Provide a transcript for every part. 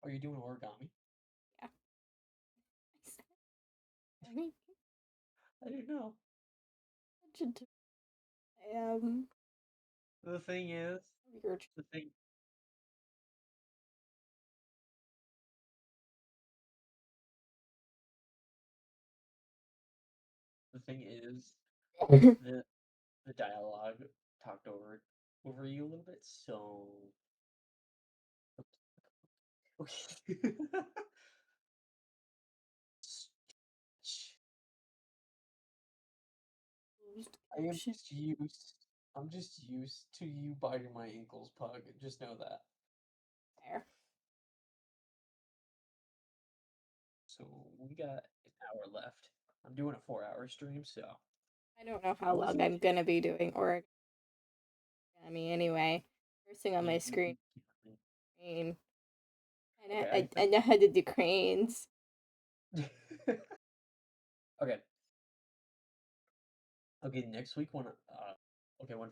Are you doing origami? Yeah. I mean, I didn't know. um, The thing is, your the thing, the thing is, the the dialogue talked over you a little bit. So, okay. I am shit just used. I'm just used to you biting my ankles, Pug. Just know that. there. So we got an hour left. I'm doing a 4-hour stream, so I don't know I how long wasn't. I'm gonna be doing origami anyway. First thing on my screen, crane. Okay, I know how to do cranes. okay, okay. Next week when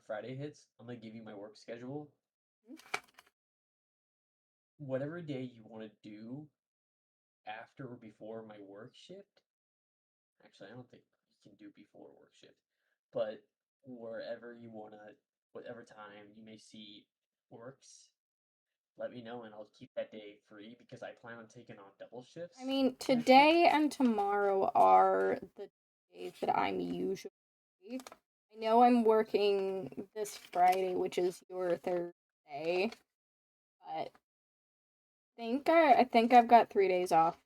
Friday hits, I'm gonna give you my work schedule. Whatever day you want to do after or before my work shift. Actually, I don't think you can do before work shift, but wherever you wanna, whatever time you may see works, let me know and I'll keep that day free because I plan on taking on double I shifts mean, next week. today and tomorrow are the days that I'm usually free. I know I'm working this Friday, which is your Thursday, but I think I've got 3 days off.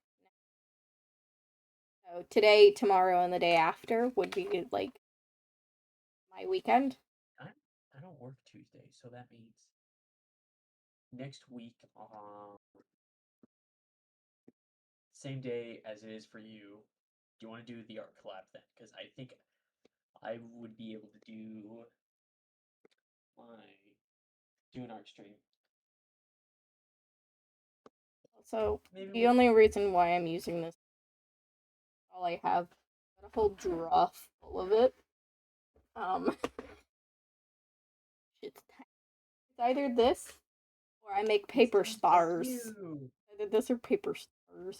So today, tomorrow, and the day after would be like my weekend. I I don't work Tuesday, so that means next week, same day as it is for you. Do you want to do the art collab then? Because I think I would be able to my do an art stream. So Maybe the we'll. only reason why I'm using this, all I have, got a whole drawer full of it. Um, it's either this or I make It's paper time to help stars. you. Either this or paper stars.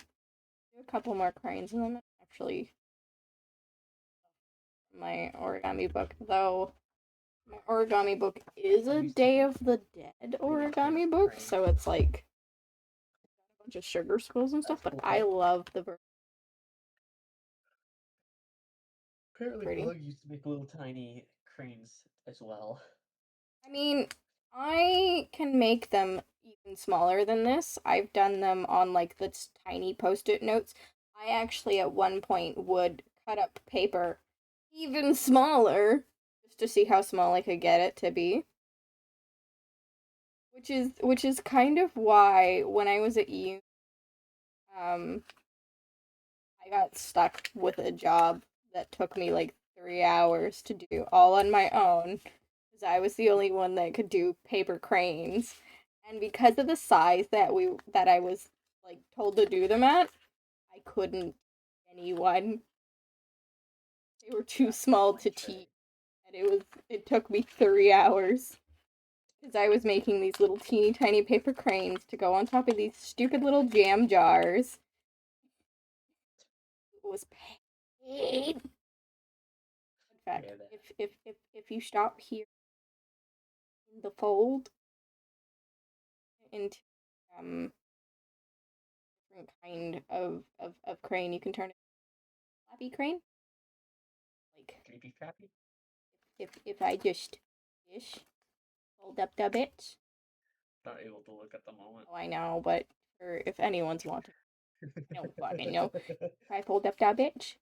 Do a couple more cranes and then actually my origami book, though my origami book is I'm a used to Day of the Dead making origami paper book, cranes. so it's like a bunch of sugar skulls and stuff, That's but cool, I Pug. love the Apparently, pretty. Pug used to make little tiny cranes as well. I mean, I can make them even smaller than this. I've done them on like the tiny post-it notes. I actually at one point would cut up paper even smaller just to see how small I could get it to be. Which is kind of why when I was at U, um, I got stuck with a job that took me like 3 hours to do all on my own because I was the only one that could do paper cranes, and because of the size that I was like told to do them at, I couldn't anyone. They were too Got that small one to tray. teach, and it took me 3 hours because I was making these little teeny tiny paper cranes to go on top of these stupid little jam jars. It was pain. In I fact, hear that. if you stop here in the fold into um different kind of crane, you can turn it into a flappy crane. Like Creepy crappy? if I just ish fold up the bit. Not able to look at the moment. Oh, I know, but for if anyone's wanting, I don't fucking know. If I fold up that bitch,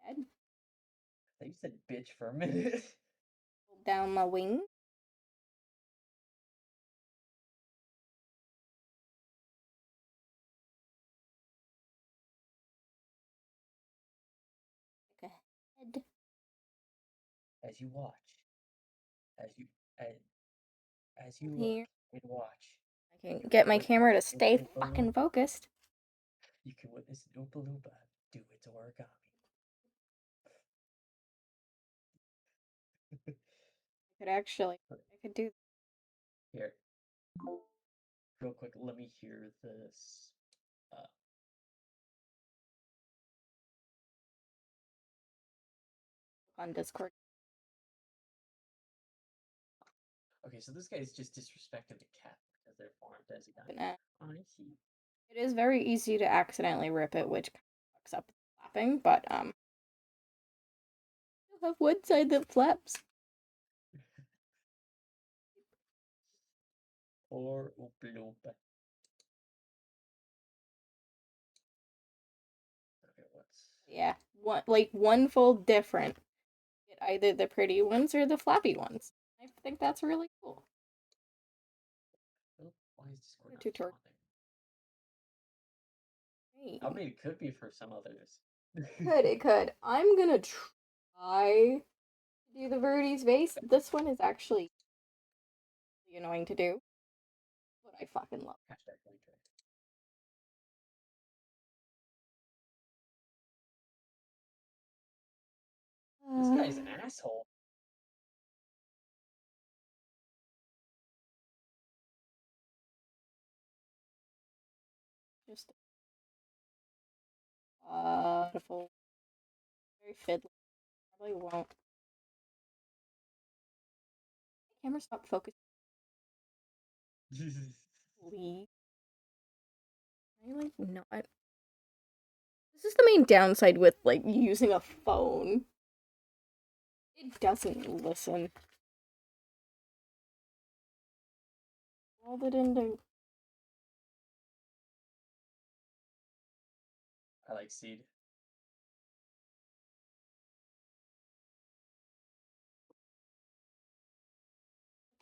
and You said bitch for a minute. fold down my wing, like a head As you watch, as you as, as you look here. and watch, I can you get can my witness camera to an stay Oompa fucking Loompa. focused. You can witness an Oompa Loompa do its origami. I could actually, I could do. Here, real quick, let me hear this. On Discord. Okay, so this guy's just disrespecting the cat because they're farmed as a guy. It I see. is very easy to accidentally rip it, which fucks up the flapping, but you'll have one side that flaps. Or oompa loompa. Okay, what's Yeah, one fold different. Get either the pretty ones or the flappy ones. I think that's really cool. oh, why is Discord not Tutorial. responding? Hey. I mean, it could be for some others. It could. I'm gonna try to do the Verdi's vase. This one is actually really annoying to do, but I fucking love Hashtag link trade. it. This guy's an asshole. Just beautiful. Very fiddly. Probably won't. Camera stop focusing. Please. I like not. This is the main downside with like using a phone. It doesn't listen. Rolled it into I like seed.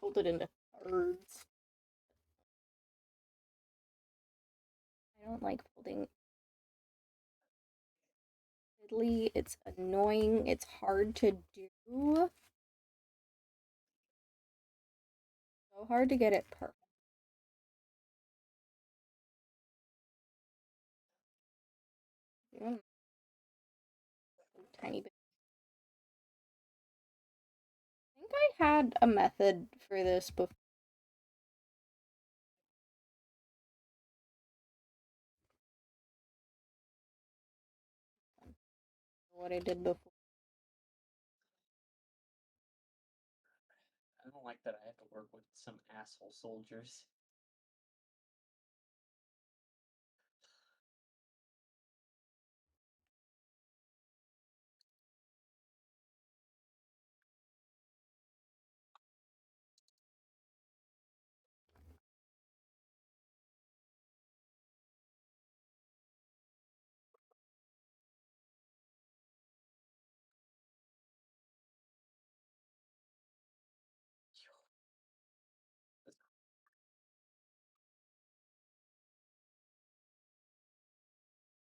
fold it into thirds. I don't like folding fiddly. It's annoying. It's hard to do. So hard to get it perfect. Yeah. Tiny bit. I think I had a method for this before. What I did before. I don't like that I have to work with some asshole soldiers.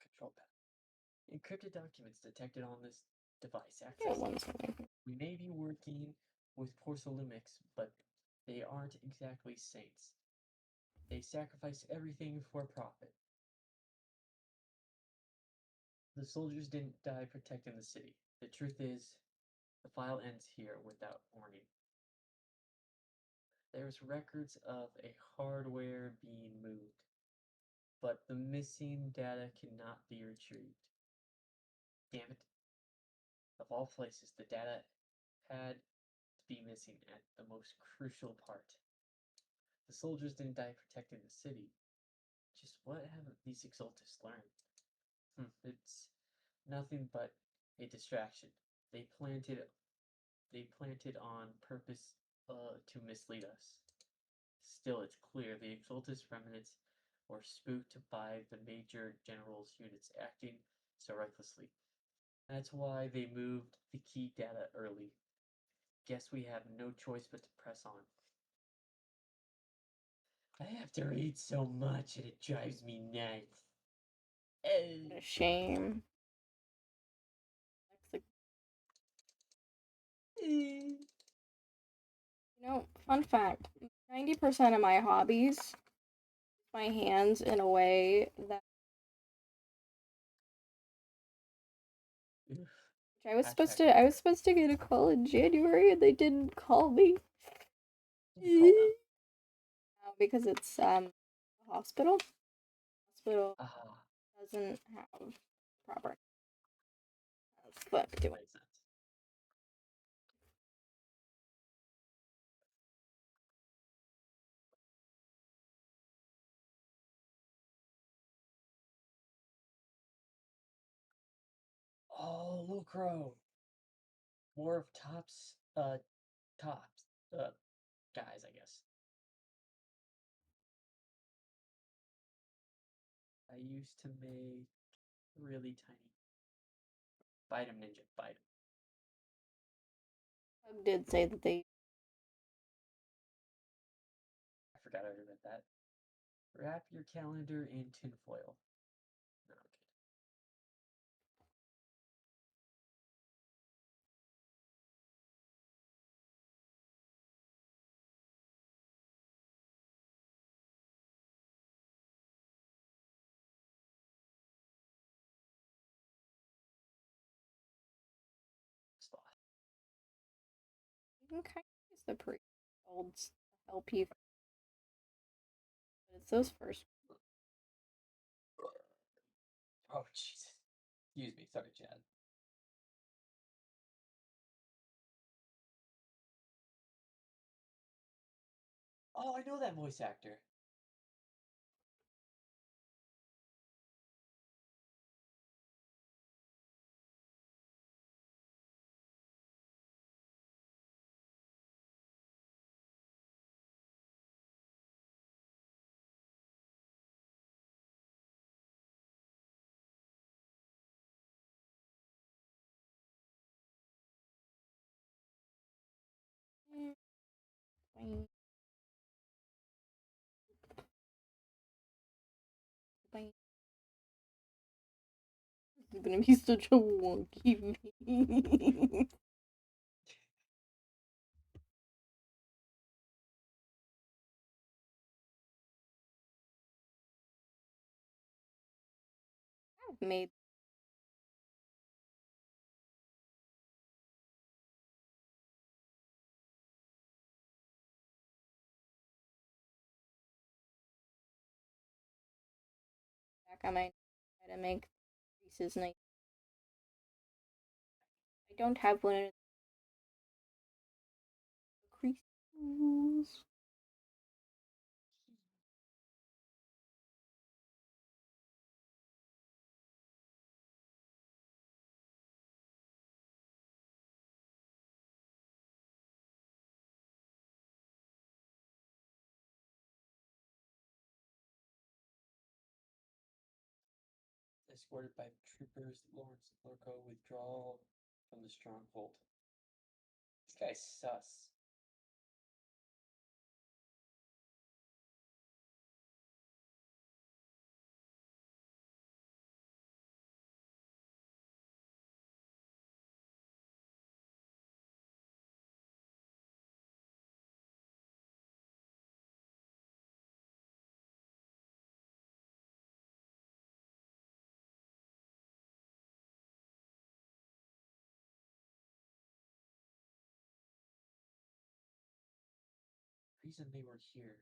Control panel. Encrypted documents detected on this device. Yeah, Access. one second. We may be working with Porcelumix, but they aren't exactly saints. They sacrifice everything for profit. The soldiers didn't die protecting the city. The truth is, the file ends here without warning. There's records of a hardware being moved, but the missing data cannot be retrieved. Damn it. Of all places, the data had to be missing at the most crucial part. The soldiers didn't die protecting the city. Just what have these exaltists learned? It's nothing but a distraction. They planted they planted on purpose to mislead us. Still, it's clear the exaltist remnants were spooked by the major general's units acting so recklessly. That's why they moved the key data early. Guess we have no choice but to press on. I have to read so much and it drives me nuts. What a shame. That's fun fact 90% of my hobbies use my hands in a way that Hashtag I was supposed to get a call in January and they didn't call me. you call them. Because it's hospital. Hospital Ah, doesn't have proper. That's what I'm doing. makes sense. Oh, little crow. More of tops, guys, I guess. I used to make really tiny. Bite 'em, ninja, bite 'em. Doug did say that they I forgot I read that. Wrap your calendar in tinfoil. No, okay. Sloth. you can kind of use the pre-olds to help you, but it's those first. Oh, Jesus. Excuse me. Sorry, Chad. Oh, I know that voice actor. Bye. Bye. This is gonna be such a wonky video. I've made back on my try to make creases nice. I don't have one of the creases. Escorted by troopers, Lawrence and Lurko withdraw from the stronghold. This guy's sus. Reason they were here.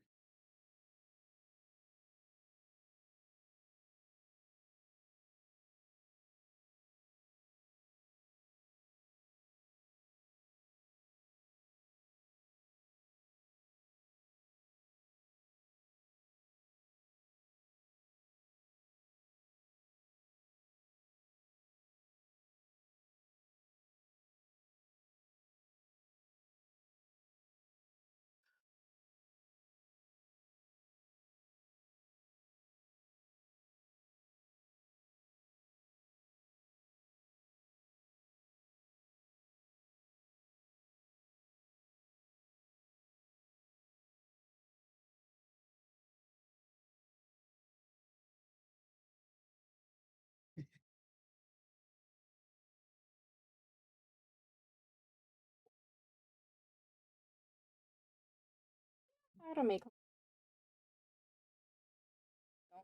How to make.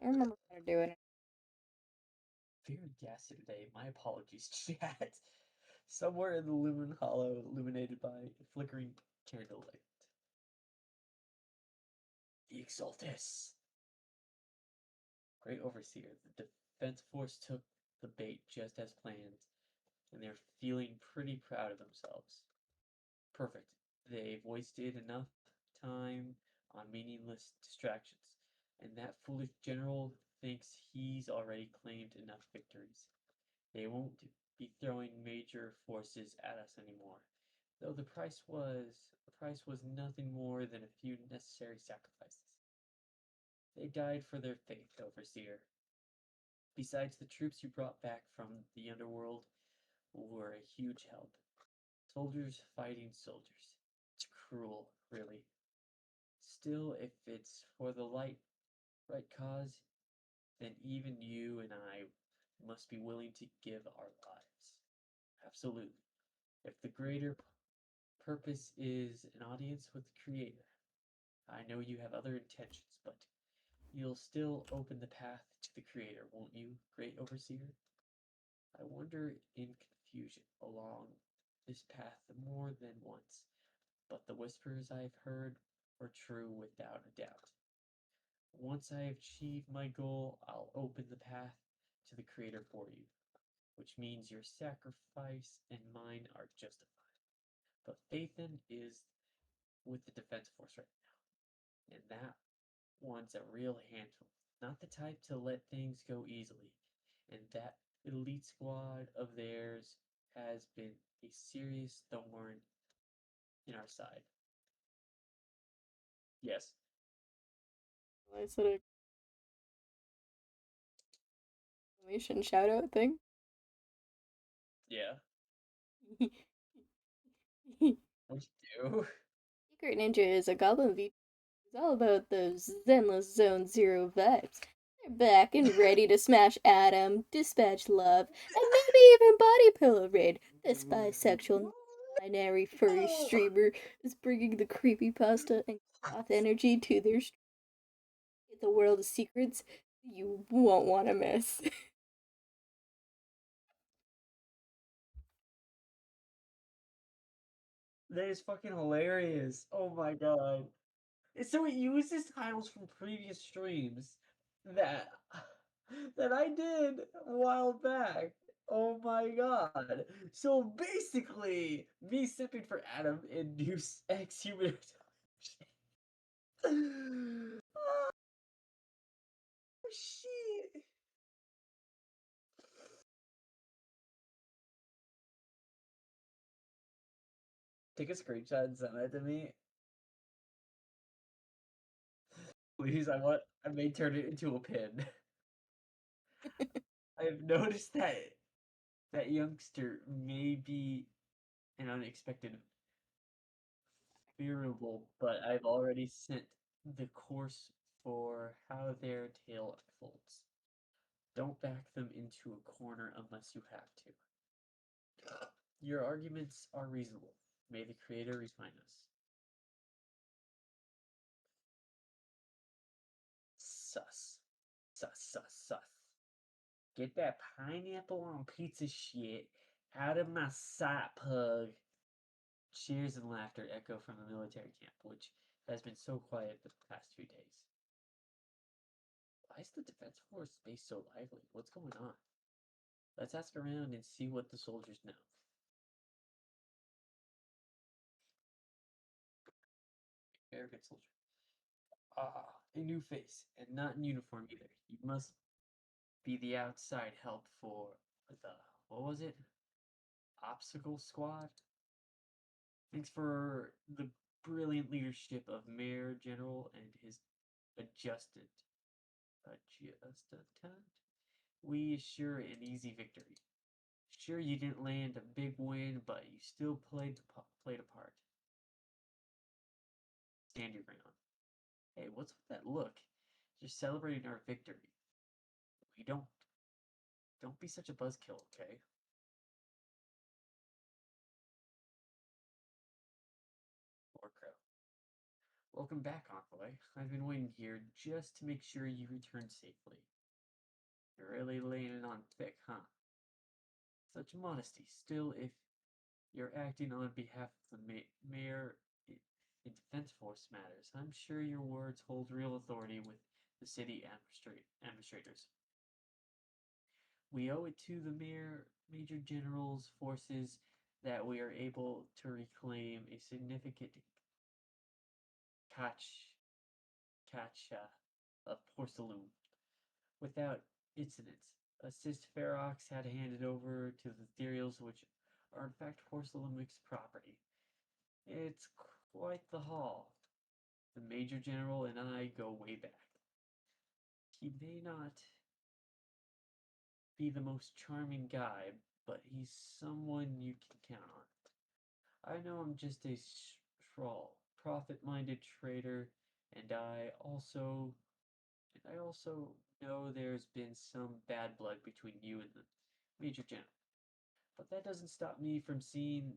Don't remember how to do it. Very gassy today. My apologies, chat. Somewhere in the lumen hollow, illuminated by a flickering candlelight. The Exaltus. Great Overseer, the defense force took the bait just as planned, and they're feeling pretty proud of themselves. Perfect. They've wasted enough time on meaningless distractions, and that foolish general thinks he's already claimed enough victories. They won't be throwing major forces at us anymore, though the price was nothing more than a few necessary sacrifices. They died for their faith, Overseer. Besides, the troops you brought back from the underworld were a huge help. Soldiers fighting soldiers. It's cruel, really. Still, if it's for the right cause, then even you and I must be willing to give our lives. Absolutely. If the greater purpose is an audience with the Creator, I know you have other intentions, but you'll still open the path to the Creator, won't you, Great Overseer? I wander in confusion along this path more than once, but the whispers I've heard were true without a doubt. Once I have achieved my goal, I'll open the path to the Creator for you, which means your sacrifice and mine are justified. But Fathan is with the Defense Force right now, and that one's a real handful. Not the type to let things go easily, and that elite squad of theirs has been a serious thorn in our side. Yes, I said a exclamation shout out thing. yeah. Secret What you do? Ninja is a goblin V. It's all about those Zenless Zone Zero vibes. They're back and ready to smash Adam, dispatch love, and maybe even body pillow raid. This bisexual, binary furry streamer is bringing the creepypasta and goth energy to their the world of secrets you won't want to miss. That is fucking hilarious. Oh my god. So it uses titles from previous streams that that I did a while back. Oh my god. So basically, me sipping for Adam induced ex-human. Oh shit. Take a screenshot and send that to me. Please, I may turn it into a pin. I've noticed that that youngster may be an unexpected variable, but I've already sent the course for how their tale unfolds. Don't back them into a corner unless you have to. Your arguments are reasonable. May the Creator refine us. Sus. Sus, sus, sus. Get that pineapple on pizza shit out of my sight, pug. Cheers and laughter echo from the military camp, which has been so quiet the past 2 days. Why is the defense force space so lively? What's going on? Let's ask around and see what the soldiers know. American soldier. Ah, a new face, and not in uniform either. You must be the outside help for the, what was it? Obstacle Squad? Thanks for the brilliant leadership of Mayor General and his adjustant. Adjustant? We assure an easy victory. Sure, you didn't land a big win, but you still played a part. Stand your ground. Hey, what's with that look? Just celebrating our victory. We don't. Don't be such a buzzkill, okay? Warcrow. Welcome back, Envoy. I've been waiting here just to make sure you return safely. You're really laying it on thick, huh? Such modesty. Still, if you're acting on behalf of the mayor in defense force matters, I'm sure your words hold real authority with the city administrators. We owe it to the Major General's forces that we are able to reclaim a significant catch of porcelain without incident. Assist Ferox had handed over to the ethereals, which are in fact Porcelamic's property. It's quite the haul. The Major General and I go way back. He may not be the most charming guy, but he's someone you can count on. I know I'm just a schroll, profit-minded trader, and I also know there's been some bad blood between you and the Major General. But that doesn't stop me from seeing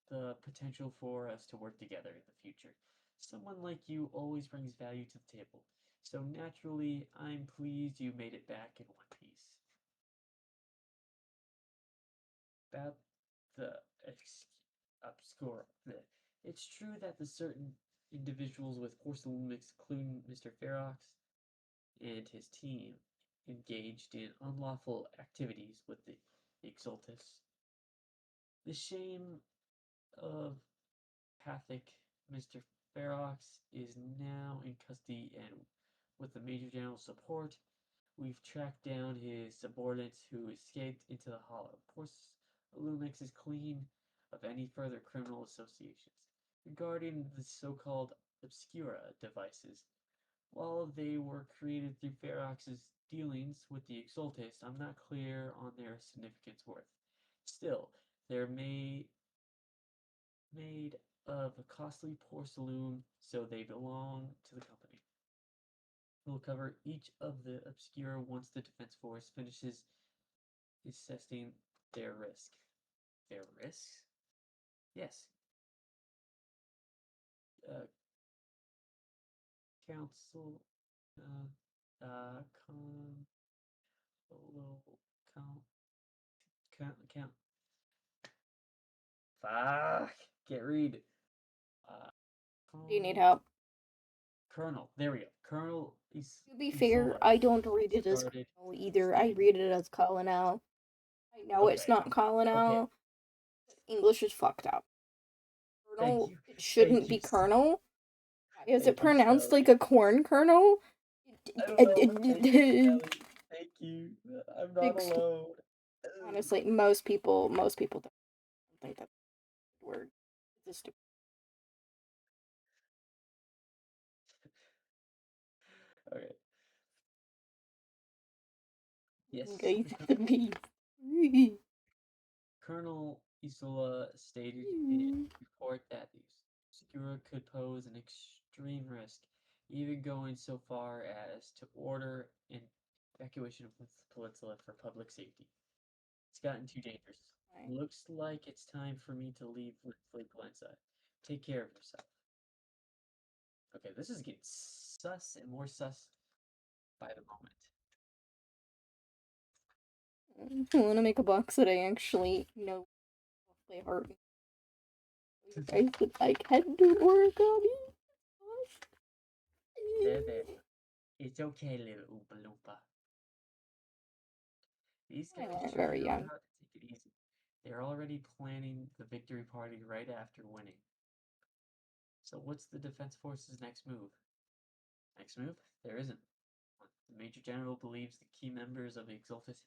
the potential for us to work together in the future. Someone like you always brings value to the table. So naturally, I'm pleased you made it back in one piece. About the obscure. It's true that the certain individuals with porcelain mix, including Mr. Ferox and his team, engaged in unlawful activities with the Exultus. The shame of Pathic Mr. Ferox is now in custody, and with the Major General's support, we've tracked down his subordinates who escaped into the Hollow. Poor Lumix is clean of any further criminal associations. Regarding the so-called Obscura devices, while they were created through Ferox's dealings with the Exultus, I'm not clear on their significance worth. Still, they're made of a costly porcelain, so they belong to the company. We'll cover each of the Obscura once the Defense Force finishes assessing their risk. Their risks? Yes. Uh, council, con, count, count. Fuck! Can't read. Uh, Do you need con, help? Colonel. There we go. Colonel To be fair, Isola I don't read it as started Colonel either. I stating. read it as Colonel. I know it's Okay. not Okay. Colonel. English is fucked up. Thank Colonel, you. it Thank shouldn't you. be Colonel. Why is it Thank you, pronounced Sally. like a corn kernel? I don't know, but thank you, Sally. Thank you. I'm not Big. alone. Honestly, most people don't think that's a word. It's a stupid. Okay. Yes. Okay, the beef. Colonel Isola stated in a report that the Obscura could pose an extreme risk, even going so far as to order an evacuation of the peninsula for public safety. It's gotten too dangerous. Looks like it's time for me to leave Flake Blindside. Take care of yourself. Okay, this is getting sus and more sus by the moment. I want to make a box that I actually know play hard. You guys that I can do origami. There. It's okay, little Oompa Loompa. These I guys am sure very know young. how to take it easy. They're already planning the victory party right after winning. So what's the Defense Force's next move? Next move? There isn't one. The Major General believes the key members of the Exultus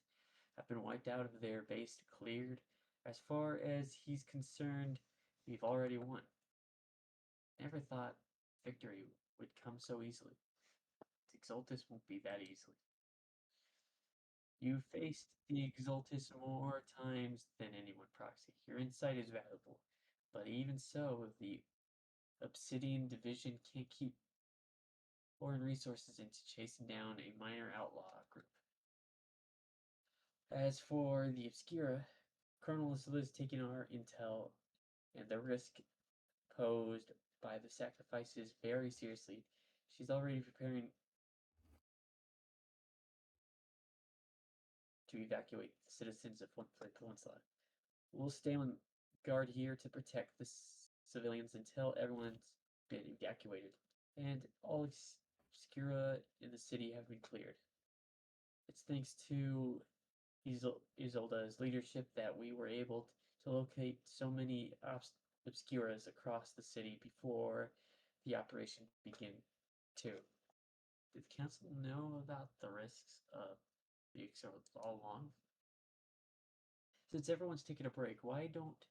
have been wiped out of their base, cleared. As far as he's concerned, we've already won. Never thought victory would come so easily. Exultus won't be that easily. You faced the Exultus more times than anyone, Proxy. Your insight is valuable. But even so, the Obsidian Division can't keep foreign resources into chasing down a minor outlaw group. As for the Obscura, Colonel Isla is taking our intel and the risk posed by the sacrifices very seriously. She's already preparing to evacuate the citizens of One Peninsula. We'll stay on guard here to protect the civilians until everyone's been evacuated, and all obscura in the city have been cleared. It's thanks to Isolda's leadership that we were able to locate so many obscuras across the city before the operation began. Too. Did the council know about the risks of the obscuras all along? Since everyone's taking a break, why don't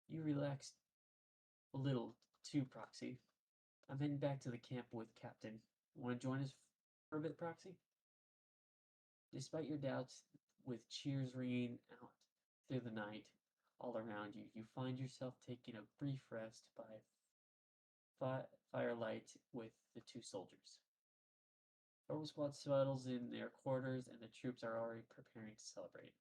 you relax a little too, Proxy? I'm heading back to the camp with Captain. Want to join us for a bit, Proxy? Despite your doubts, with cheers ringing out through the night all around you, you find yourself taking a brief rest by firelight with the two soldiers. Orbital Squad settles in their quarters, and the troops are already preparing to celebrate.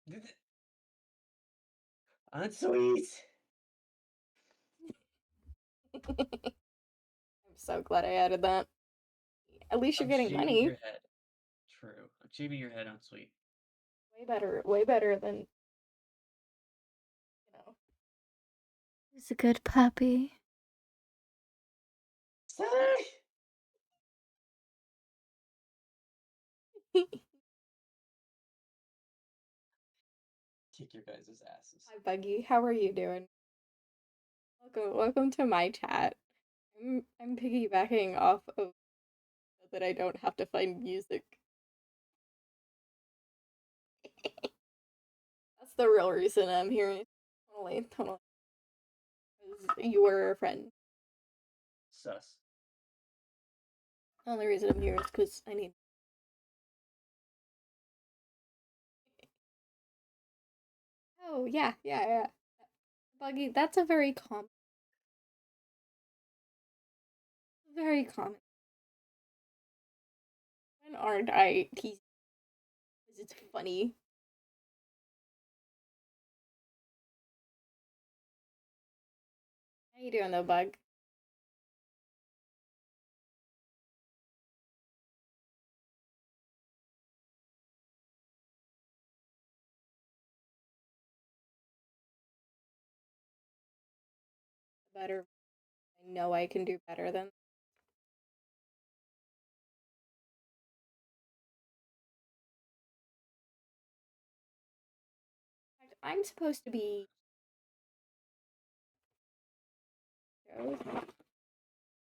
Great. Unsweet! I'm so glad I added that. At least you're I'm getting shaving money. your head. True. I'm shaving your head on sweet. Way better than, you know. He's a good puppy. Kick your guys' asses. Hi, Buggy. How are you doing? Welcome to my chat. I'm piggybacking off of that I don't have to find music. That's the real reason I'm here. Totally, totally. 'Cause you were a friend. Sus. The only reason I'm here is because I need. Oh yeah, yeah, yeah. Buggy, that's a very common. When aren't I teasing? Because it's funny. How you doing though, Bug? Better. I know I can do better than. I'm supposed to be.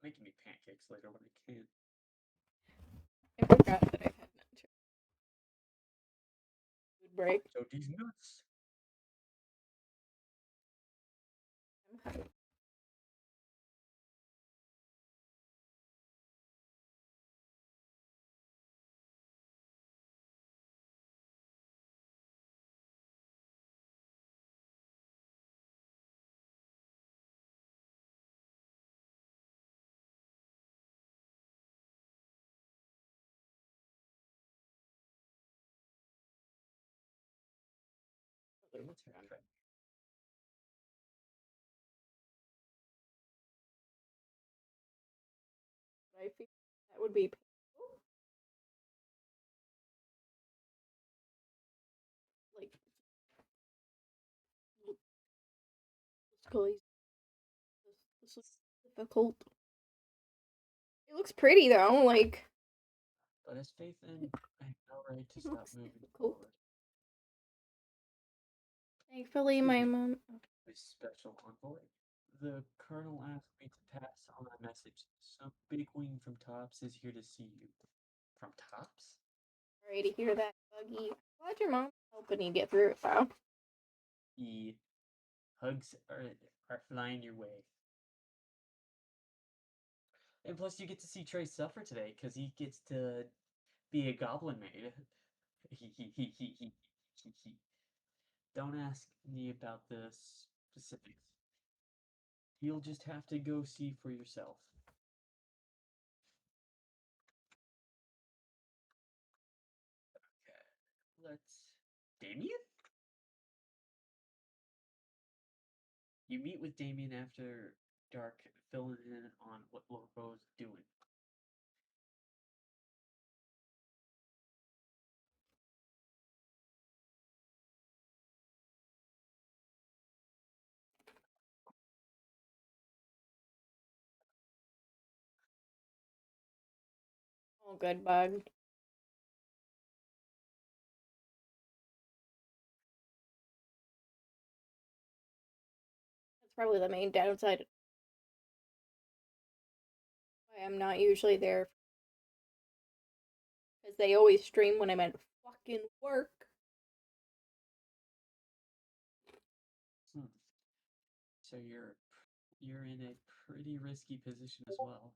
Making me pancakes later when I can. I forgot that I've had an food break. So these nuts. I'm hungry. What's her right? I feel that would be painful. Like, this looks difficult. It looks pretty though. Like, But has faith in I have no right to it stop looks moving difficult. forward. Thankfully, Excuse my me, mom. my special envoy. The colonel asked me to pass on a message. Some big wing from Tops is here to see you. From Tops? Sorry to hear that, Buggy. Glad your mom's helping you get through it though. The hugs are flying your way. And plus, you get to see Trey suffer today because he gets to be a goblin maid. Don't ask me about the specifics. You'll just have to go see for yourself. that's Damien? You meet with Damien after dark, filling in on what Lorbo's doing. Oh, good bug. That's probably the main downside. Why I'm not usually there because they always stream when I'm at fucking work. Hmm. So you're in a pretty risky position as well.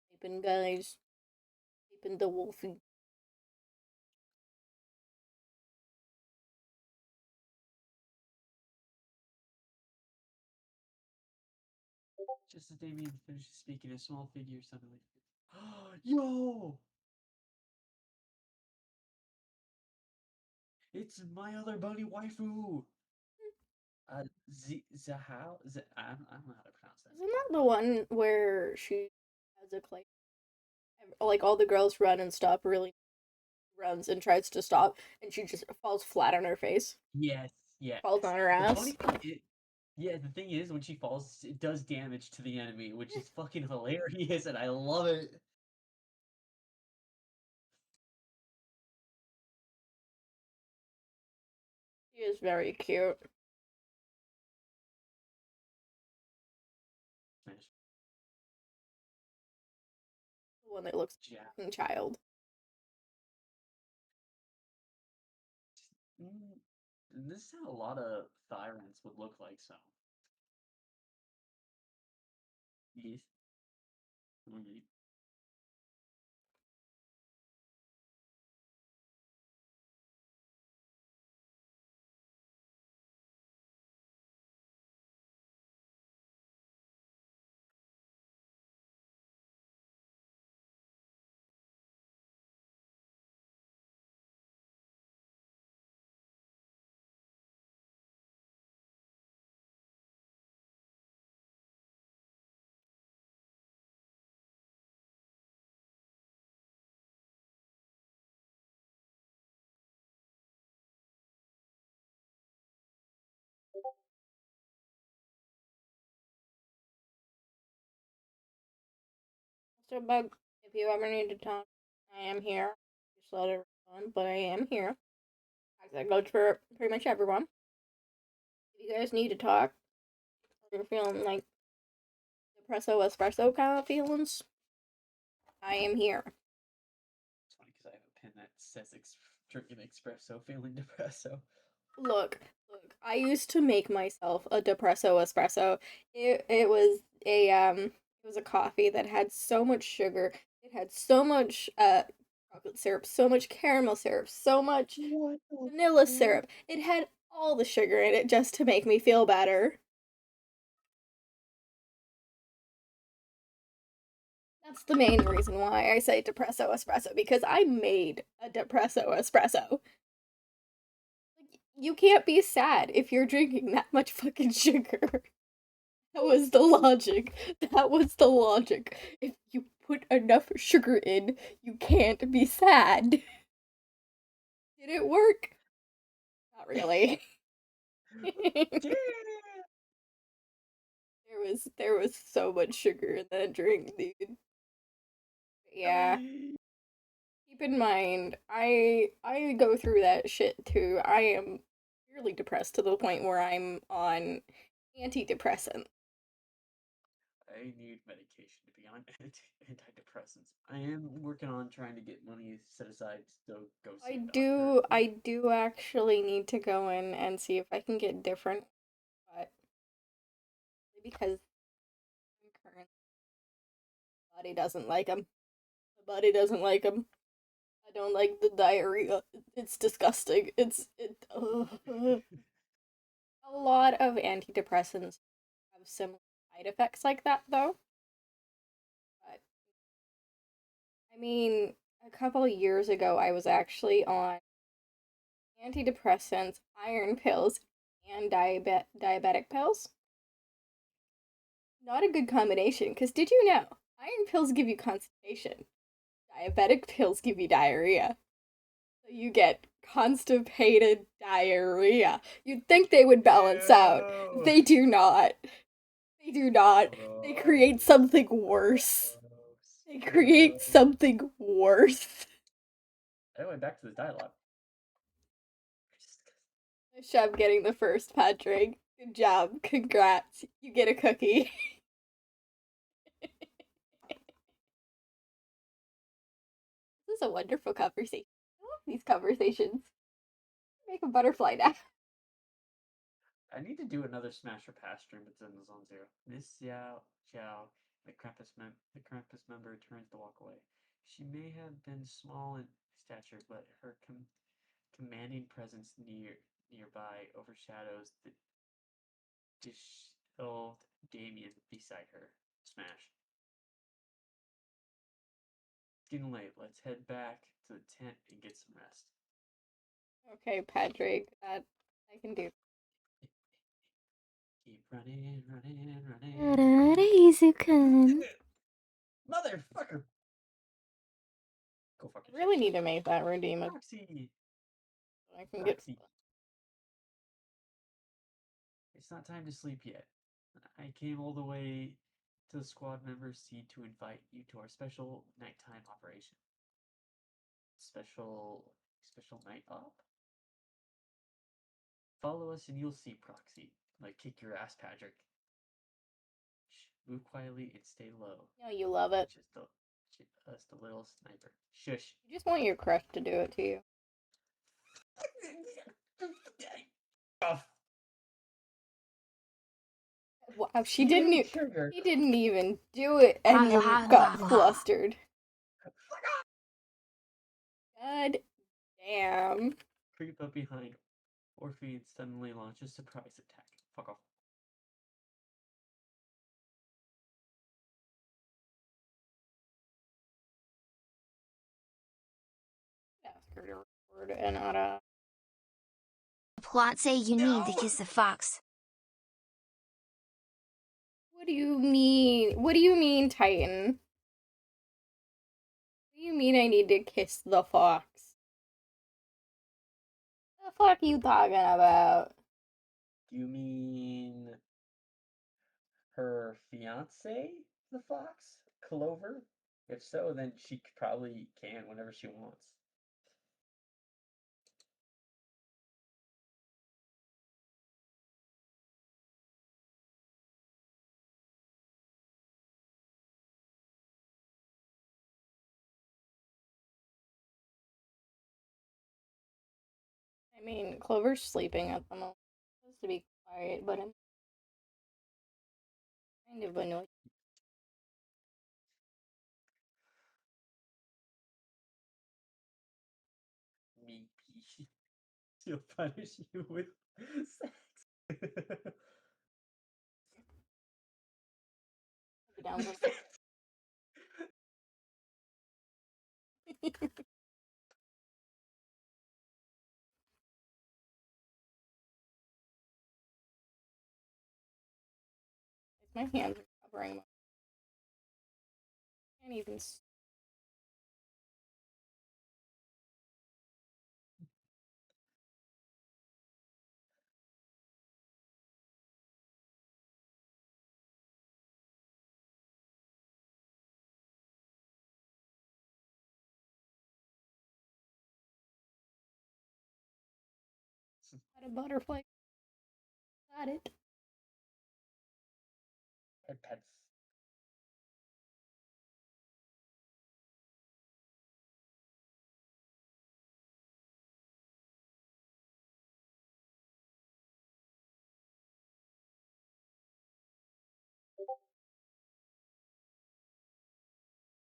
Sleeping, guys. Sleeping the wolfie. Just as Damien finishes speaking, a small figure suddenly. Yo! It's my other bunny waifu! Zahao? I don't know how to pronounce that Isn't name. that the one where she has a like all the girls run and stop really runs and tries to stop and she just falls flat on her face, Yes, yes. falls on her The funny ass. thing is, yeah, the thing is, when she falls, it does damage to the enemy, which is fucking hilarious, and I love it. She is very cute. Smash. The one that looks Jab. like a child. Mm, this is how a lot of Thyrants would look like, so. Yes. Okay. So, Bug, if you ever need to talk, I am here. Just let it run, but I am here. That goes for pretty much everyone. If you guys need to talk, or you're feeling like depresso espresso kind of feelings, I am here. It's funny because I have a pin that says drinking espresso, feeling depresso. Look, I used to make myself a depresso espresso. It was it was a coffee that had so much sugar. It had so much chocolate syrup, so much caramel syrup, so much What the vanilla fuck? syrup. It had all the sugar in it just to make me feel better. That's the main reason why I say depresso espresso because I made a depresso espresso. Like, you can't be sad if you're drinking that much fucking sugar. That was the logic. That was the logic. If you put enough sugar in, you can't be sad. Did it work? Not really. Yeah. there was so much sugar in that drink, dude. Yeah. keep in mind, I go through that shit too. I am severely depressed to the point where I'm on antidepressant. I need medication to be on antidepressants. I am working on trying to get money set aside to go see I a doctor. do I do actually need to go in and see if I can get different, but because my current body doesn't like them. My body doesn't like them. I don't like the diarrhea. It's disgusting. A lot of antidepressants have similar side effects like that, though. But I mean, a couple of years ago, I was actually on antidepressants, iron pills, and diabetic pills. Not a good combination, because did you know iron pills give you constipation, diabetic pills give you diarrhea. So you get constipated diarrhea. You'd think they would balance out. Ew. They do not. They do not. They create Gross. something worse. Gross. They create Gross. something worse. Anyway, back to the dialogue. Nice job getting the first, Patrick. Good job. Congrats. You get a cookie. This is a wonderful conversation. I love these conversations. Make a butterfly now. I need to do another smash or pass stream with Zen Zone Zero. Miss Xiao Xiao, the Krampus member, turns to walk away. She may have been small in stature, but her commanding presence nearby overshadows the disheveled Damien beside her. Smash. It's getting late. Let's head back to the tent and get some rest. Okay, Patrick. That I can do. Keep running, running, running. Araraizukan. Motherfucker! Go fuck I yourself. really need to make that redeem so Roxy! I can get. Roxy. It's not time to sleep yet. I came all the way to the squad member's seat to invite you to our special nighttime operation. Special night op? Follow us and you'll see, Proxy. Like kick your ass, Patrick. Shh, move quietly and stay low. No, you love it. Just the little sniper. Shush. You just want your crush to do it to you. Oh, Wow, she you didn't. hit a trigger. He didn't even do it, and you got flustered. God damn. Creep up behind Orphe and suddenly launch a surprise attack. Fuck off. Ask her to record and not a. Plot say you need to No! kiss the fox. What do you mean? What do you mean, Titan? What do you mean I need to kiss the fox? The fuck you talking about? Do you mean her fiance, the fox? Clover? If so, then she probably can whenever she wants. I mean, Clover's sleeping at the moment. Supposed to be quiet, but I'm kind of annoyed. Me, she'll punish you with sex. I'll be down for that. My hands are covering. I can't even. Had a butterfly. Got it. Pets.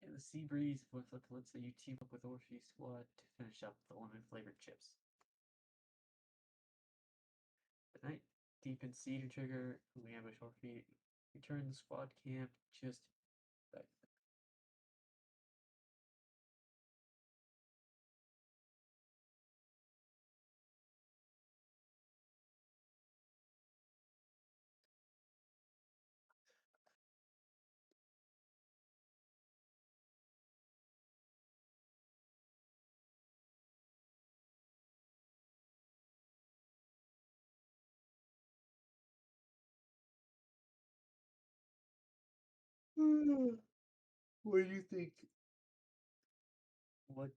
In the sea breeze with let's say you team up with Orpheus Squad to finish up the lemon flavored chips. The night deep in sea to trigger, we ambush Orpheus. Return the squad camp just back. What do you think? What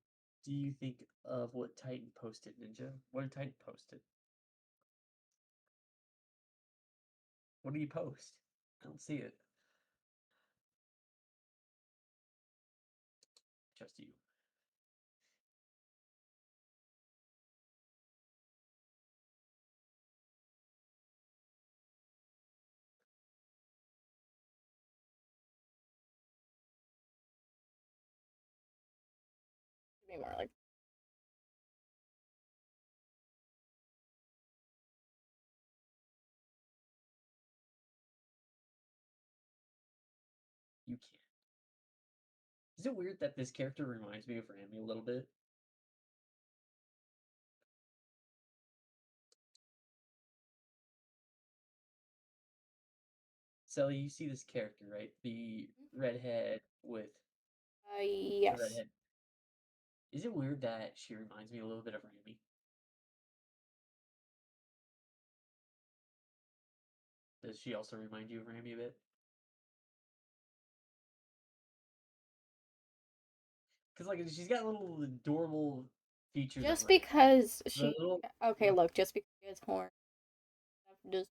do you think of what Titan posted, Ninja? What did Titan posted? What did he post? I don't see it. Just you. Be more like You can't. Is it weird that this character reminds me of Rami a little bit? Sally, you see this character, right? The redhead with the yes. redhead. Is it weird that she reminds me a little bit of Rami? Does she also remind you of Rami a bit? Because like she's got little adorable features of Just Rami. because The she little okay, look, just because she has horns does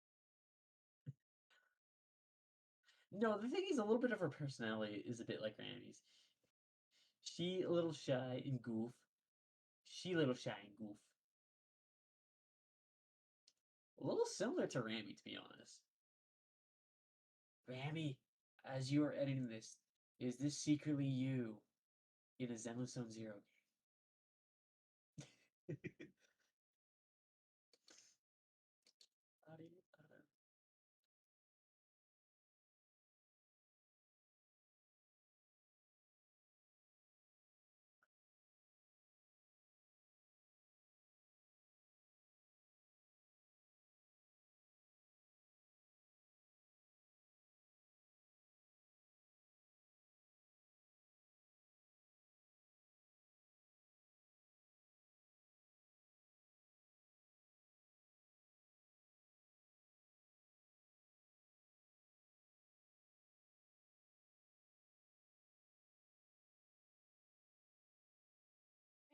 no, the thing is, a little bit of her personality is a bit like Rami's. She a little shy and goof. She a little shy and goof. A little similar to Rami, to be honest. Rami, as you are editing this, is this secretly you in a Zenless Zone Zero game?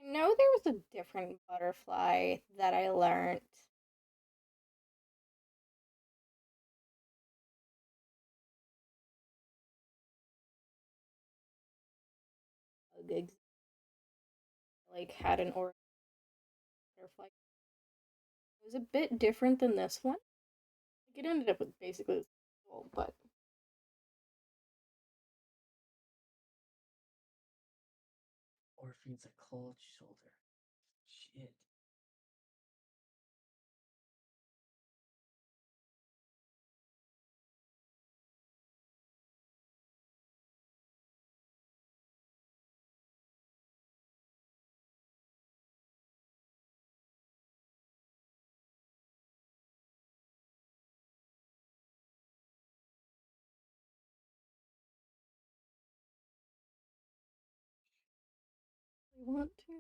I know there was a different butterfly that I learned. Like had an or butterfly. It was a bit different than this one. Like it ended up with basically the same goal, but Orphene's a clawed shoulder. Shit. I want to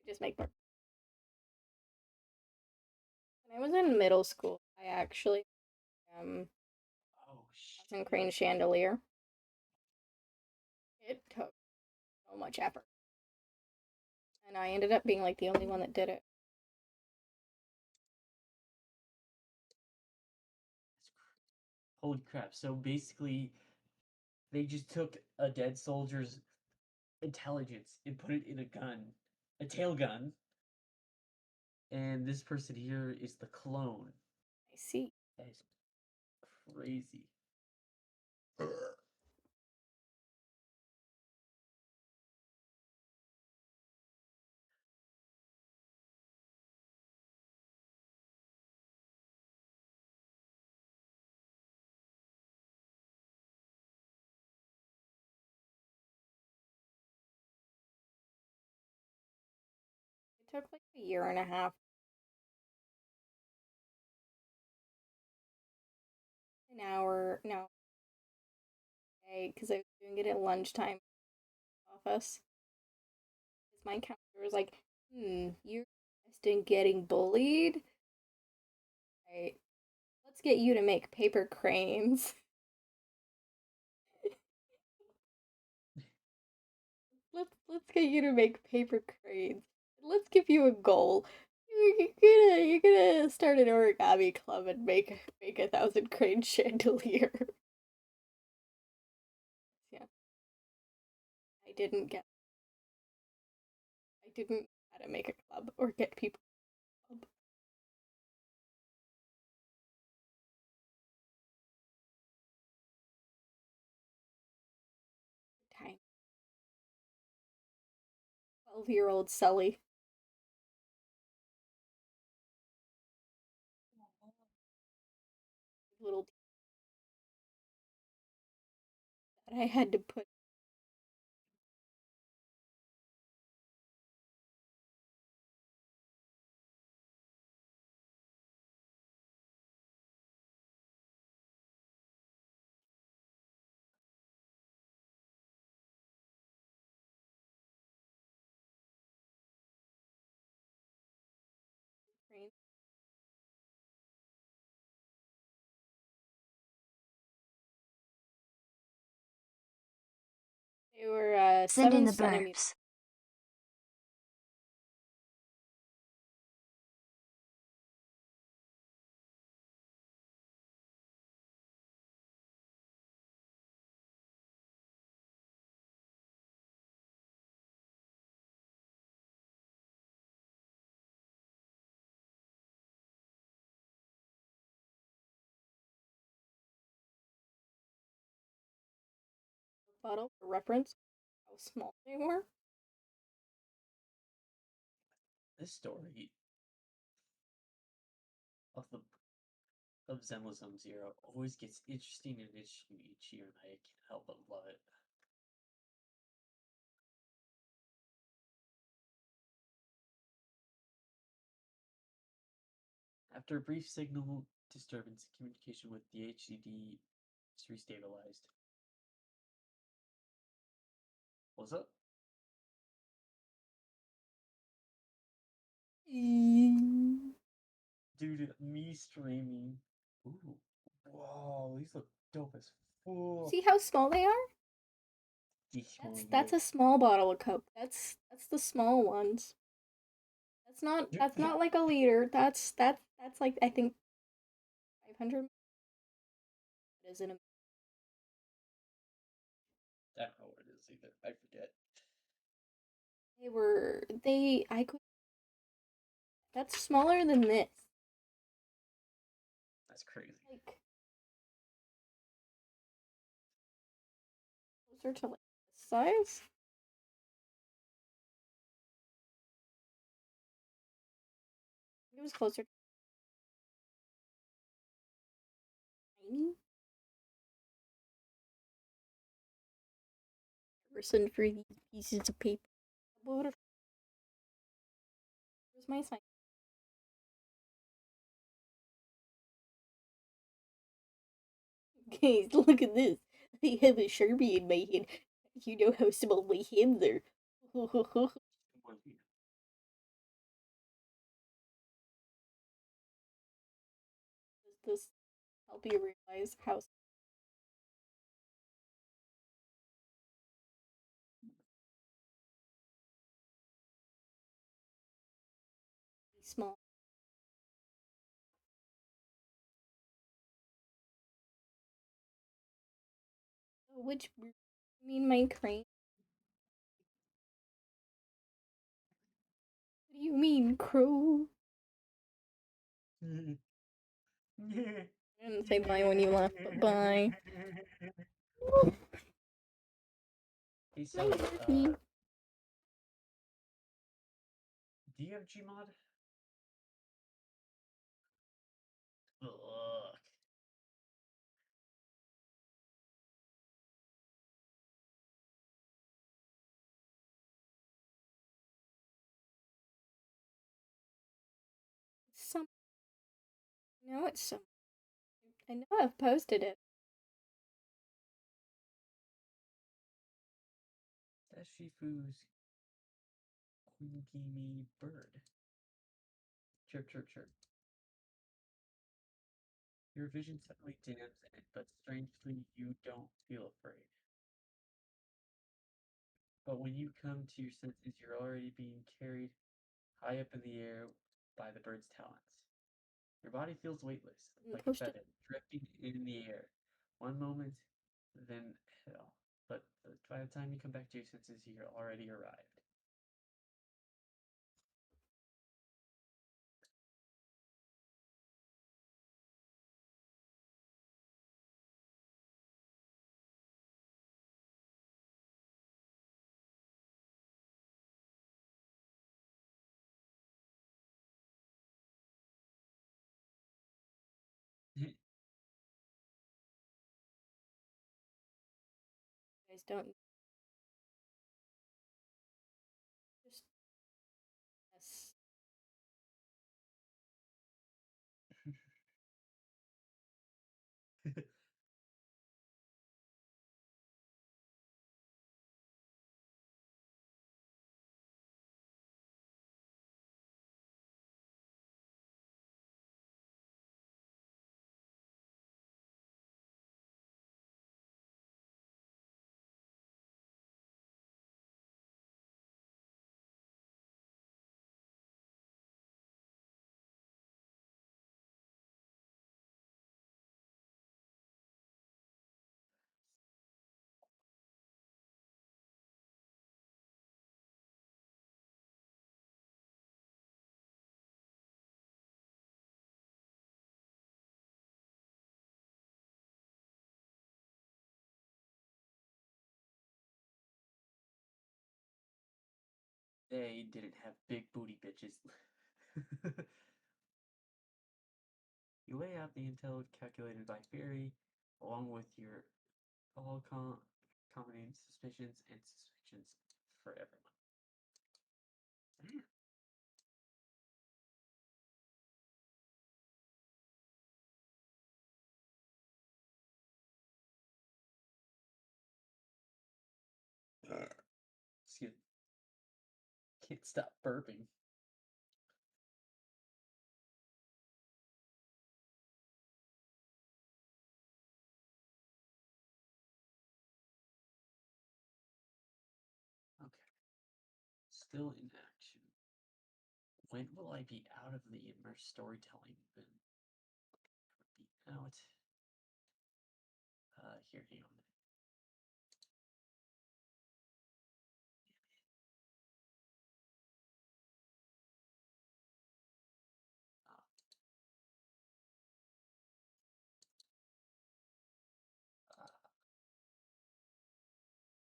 just make more. When I was in middle school, I actually Oh Thousand shit. Crane Chandelier. It took so much effort. And I ended up being like the only one that did it. Holy crap. So basically, they just took a dead soldier's intelligence and put it in a gun, a tail gun, and this person here is the clone. I see. That is crazy. It took like a year and a half, an hour, no, because I was doing it at lunchtime in the office. Because my counselor was like, you're interested in getting bullied? Right. Let's get you to make paper cranes. Let's get you to make paper cranes. Let's give you a goal. You're gonna start an origami club and make 1,000 crane chandelier. Yeah, I didn't get. I didn't know how to make a club or get people a club. Time. 12-year-old Sully. Little that I had to put cranes. They were Send in seven the centimeters. burps. Bottle for reference how small they were. This story of the of Zenless Zero always gets interesting and interesting each year, and I can't help but love it. After a brief signal disturbance, communication with the HDD is restabilized. What's up? Dude, me streaming. Ooh. Whoa, these look dope as fuck. See how small they are? This one That's here. a small bottle of Coke. That's the small ones. That's not like a liter. That's like I think 500. It is in a. I don't know what it is either. I forget. I could. That's smaller than this. That's crazy. Like closer to like this size. It was closer to tiny. Person for these pieces of paper. Where's my sign? Guys, look at this. I have a Sharpie in my hand. You know how small my hands are. Does this help you realize how small. Which you mean my crane? What do you mean, crow? I didn't say bye when you left, but bye. Hey, so, Bye, do you have Gmod? Ugh. some. No, it's some. I know I've posted it. That's Shifu's Queen bird. Chirp, chirp, chirp. Your vision suddenly dims, but strangely you don't feel afraid. But when you come to your senses, you're already being carried high up in the air by the bird's talons. Your body feels weightless, like a Post it. feather, drifting in the air. One moment, then hell. But by the time you come back to your senses, you're already arrived. You guys don't. Just yes. They didn't have big booty bitches. You lay out the intel calculated by Fury, along with your all accommodating suspicions and suspicions for everyone. Excuse me. Can't stop burping. Okay. Still in action. When will I be out of the immersed storytelling then? Be out. Here, hang on a minute.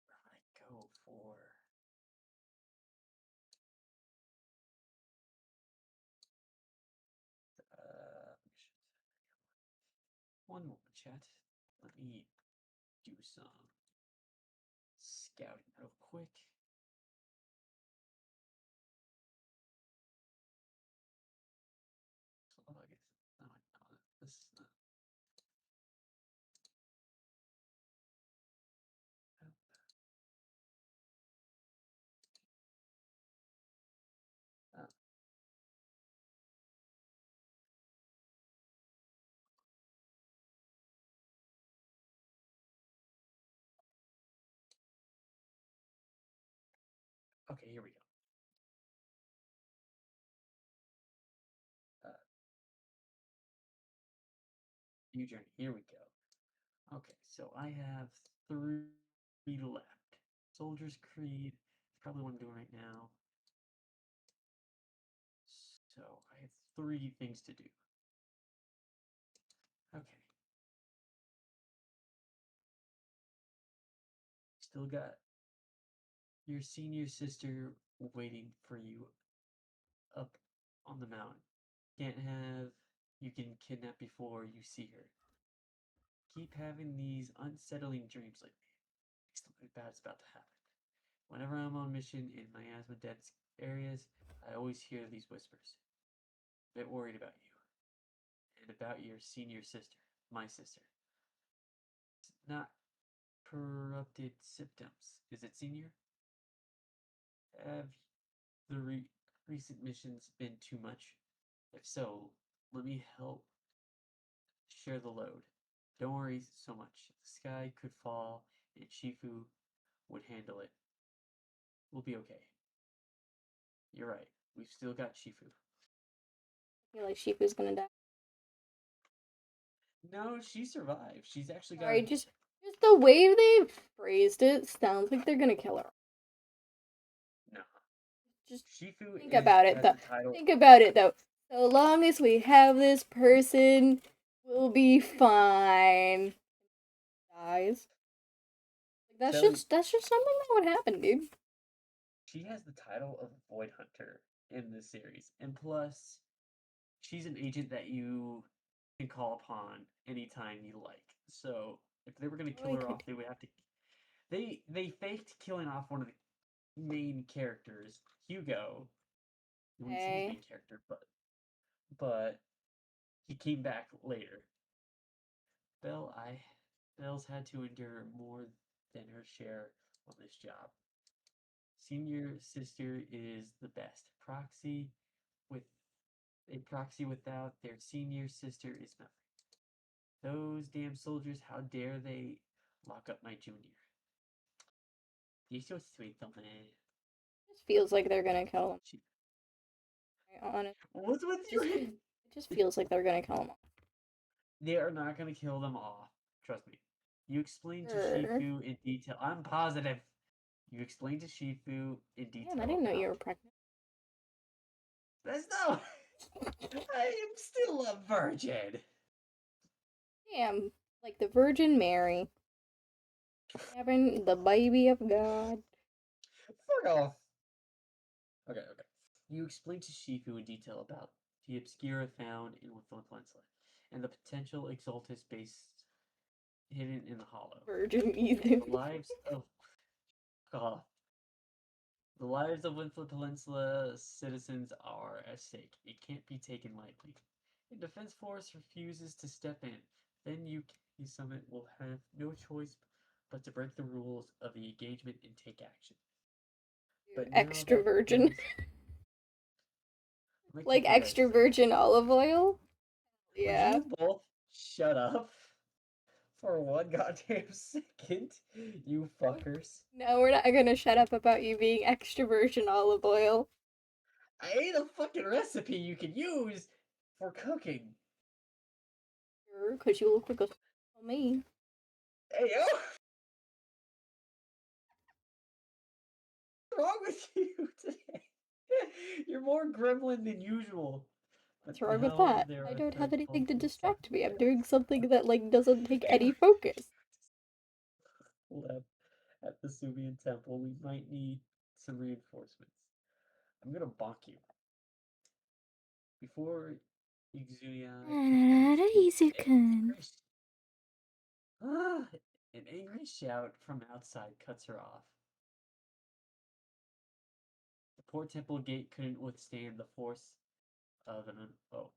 Where I go for? One moment, chat. Let me do some scouting real quick. So, I guess no, this is not. Oh. Okay, here we go. New journey. Here we go. Okay, so I have three left. Soldier's Creed. Probably what I'm doing right now. So I have three things to do. Okay. Still got your senior sister waiting for you up on the mountain. Can't have you can kidnap before you see her. Keep having these unsettling dreams lately. Something bad's about to happen. Whenever I'm on mission in my asthma dense areas, I always hear these whispers. A bit worried about you. And about your senior sister, my sister. It's not corrupted symptoms. Is it senior? Have the recent missions been too much? If so, let me help share the load. Don't worry so much. The sky could fall and Shifu would handle it. We'll be okay. You're right. We've still got Shifu. I feel like Shifu's gonna die. No, she survived. She's actually got Sorry, a just the way they phrased it sounds like they're gonna kill her. no. Just Shifu think is about it has though. the title. Think about it though. So long as we have this person, we'll be fine. Dies. Like, So that's just something that would happen, dude. she has the title of Void Hunter in this series, and plus, she's an agent that you can call upon anytime you like. So if they were gonna Or kill we her could. off, they would have to. They faked killing off one of the main characters, Hugo. You wouldn't say his Okay. main character, but he came back later. Belle, I Belle's had to endure more than her share on this job. Senior sister is the best. With proxy without their senior sister is nothing. Those damn soldiers, how dare they lock up my junior? You're so sweet, though, man. Just feels like they're gonna kill him. She, Honest. what's with Just you? it just feels like they're gonna kill him. They are not gonna kill them off. Trust me. You explain to Sure. Shifu in detail. I'm positive. You explain to Shifu in Damn, I detail didn't know you about. were pregnant. That's no. I am still a virgin. Damn, like the Virgin Mary, having the baby of God. Fuck off. Okay, okay. You explain to Shifu in detail about the Obscura found in Withon Peninsula and the potential Exaltus base hidden in the hollow. Virgin Ethan. The lives of uh, the lives of Withon Peninsula citizens are at stake. It can't be taken lightly. If Defense Force refuses to step in, then UK Summit will have no choice but to break the rules of the engagement and take action. But now Extra that virgin. there's, I'm gonna Like kick your extra asses out. virgin olive oil? Would Yeah. you both shut up for one goddamn second, you fuckers? No, we're not gonna shut up about you being extra virgin olive oil. I ate a fucking recipe you can use for cooking. Sure, because you look like a me. Hey yo, what's wrong with you today? You're more gremlin than usual. But What's wrong with now that? there I are don't have third anything to culprits distract me. I'm doing something that like doesn't take any anyway, focus. left at the Subian temple. We might need some reinforcements. I'm gonna bonk you. Before Iguzuya can finish, Izu-kun. ah, an angry shout from outside cuts her off. The poor temple gate couldn't withstand the force of an. Oh.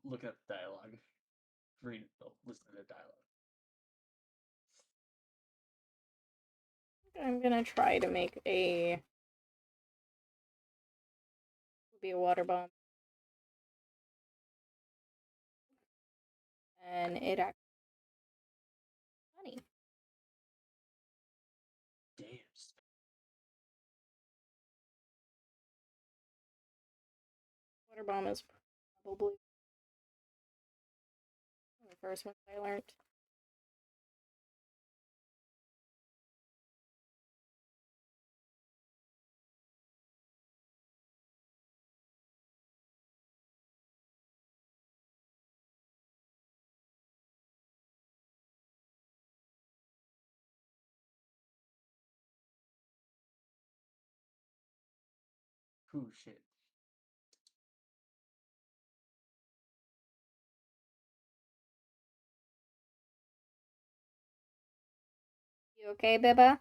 look at the dialogue. Listen to the dialogue. I'm gonna try to make a water bomb, and it actually funny. Damn. Water bomb is probably the first one I learned. Ooh, shit. You okay, Biba?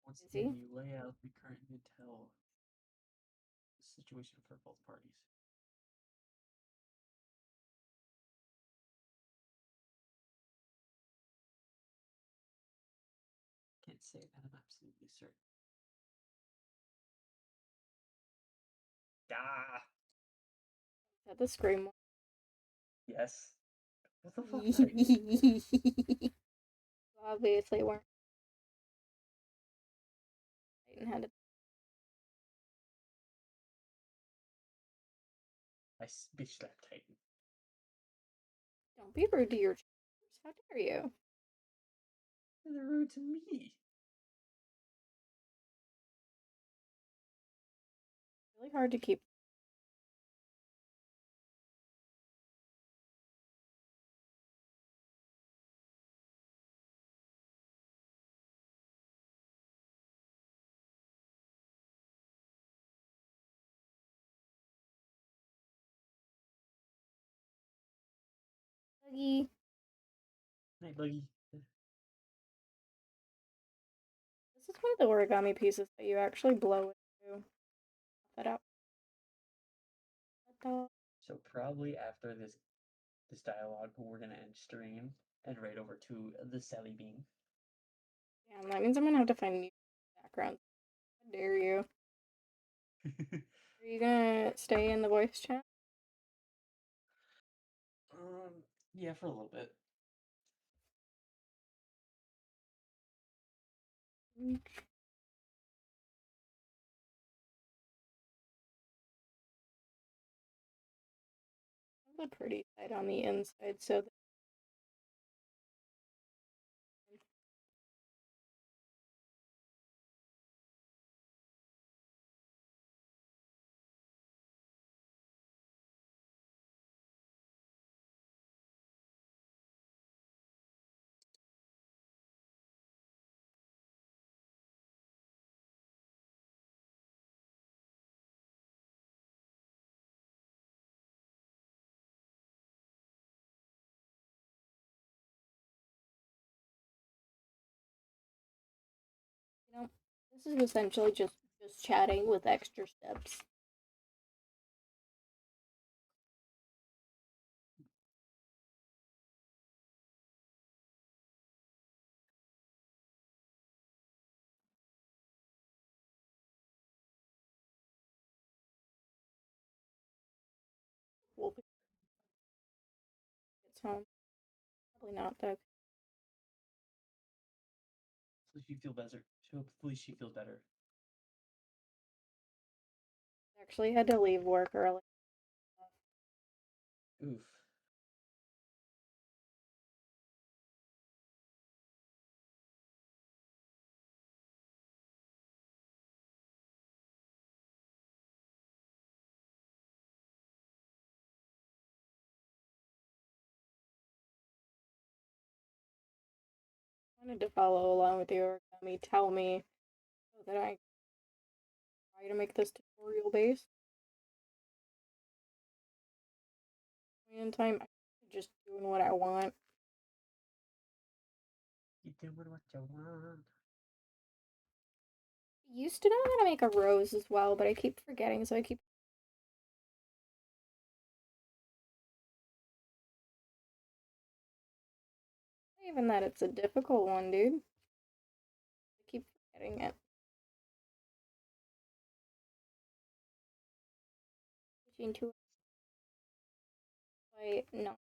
Once Is again, he? you lay out the current Intel situation for both parties. Can't say that I'm absolutely certain. Ah, Is that the scream one? yes. What the fuck did I do? Obviously weren't. Titan had it. I bitch that Titan. Don't be rude to your children. How dare you? They're rude to me. Really hard to keep. Buggy. Hey, buddy. This is one of the origami pieces that you actually blow into. That out. So probably after this dialogue, we're gonna end stream and right over to the Sally Bean. Yeah, that means I'm gonna have to find new backgrounds. How dare you? Are you gonna stay in the voice chat? um, yeah, for a little bit. I have a pretty side on the inside, so you know, this is essentially just chatting with extra steps. Wolf gets home. Probably not though. So she feel better. Hopefully she feels better. Actually had to leave work early. Oof. wanted to follow along with the origami, tell me so that I try to make this tutorial based. In time, I'm just doing what I want. You doing what you want. I used to know how to make a rose as well, but I keep forgetting, so I keep. Not even that it's a difficult one, dude. I keep forgetting it. Switching to. Wait, no.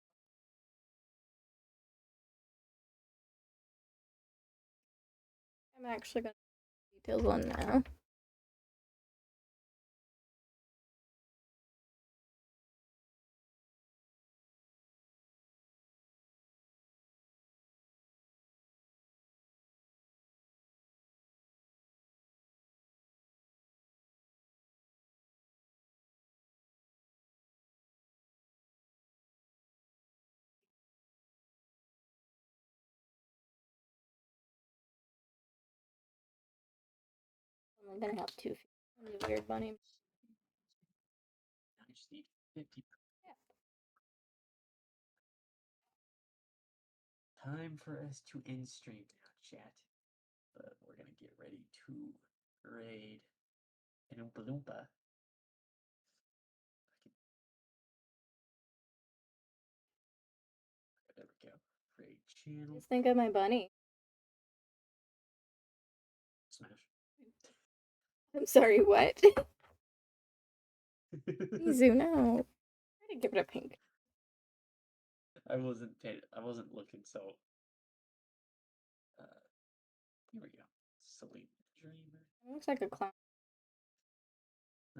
I'm actually gonna put details on now. I'm gonna have 2 feet. Weird bunny. I just need 50. Yeah. Time for us to end stream now, chat. But we're gonna get ready to raid an Oompa Loompa. There we go. Raid channel. Just think of my bunny. Smash. I'm sorry, what? Izu, no. Try to give it a pink. I wasn't looking, so here we go. Sleep Dreamer. It looks like a clown.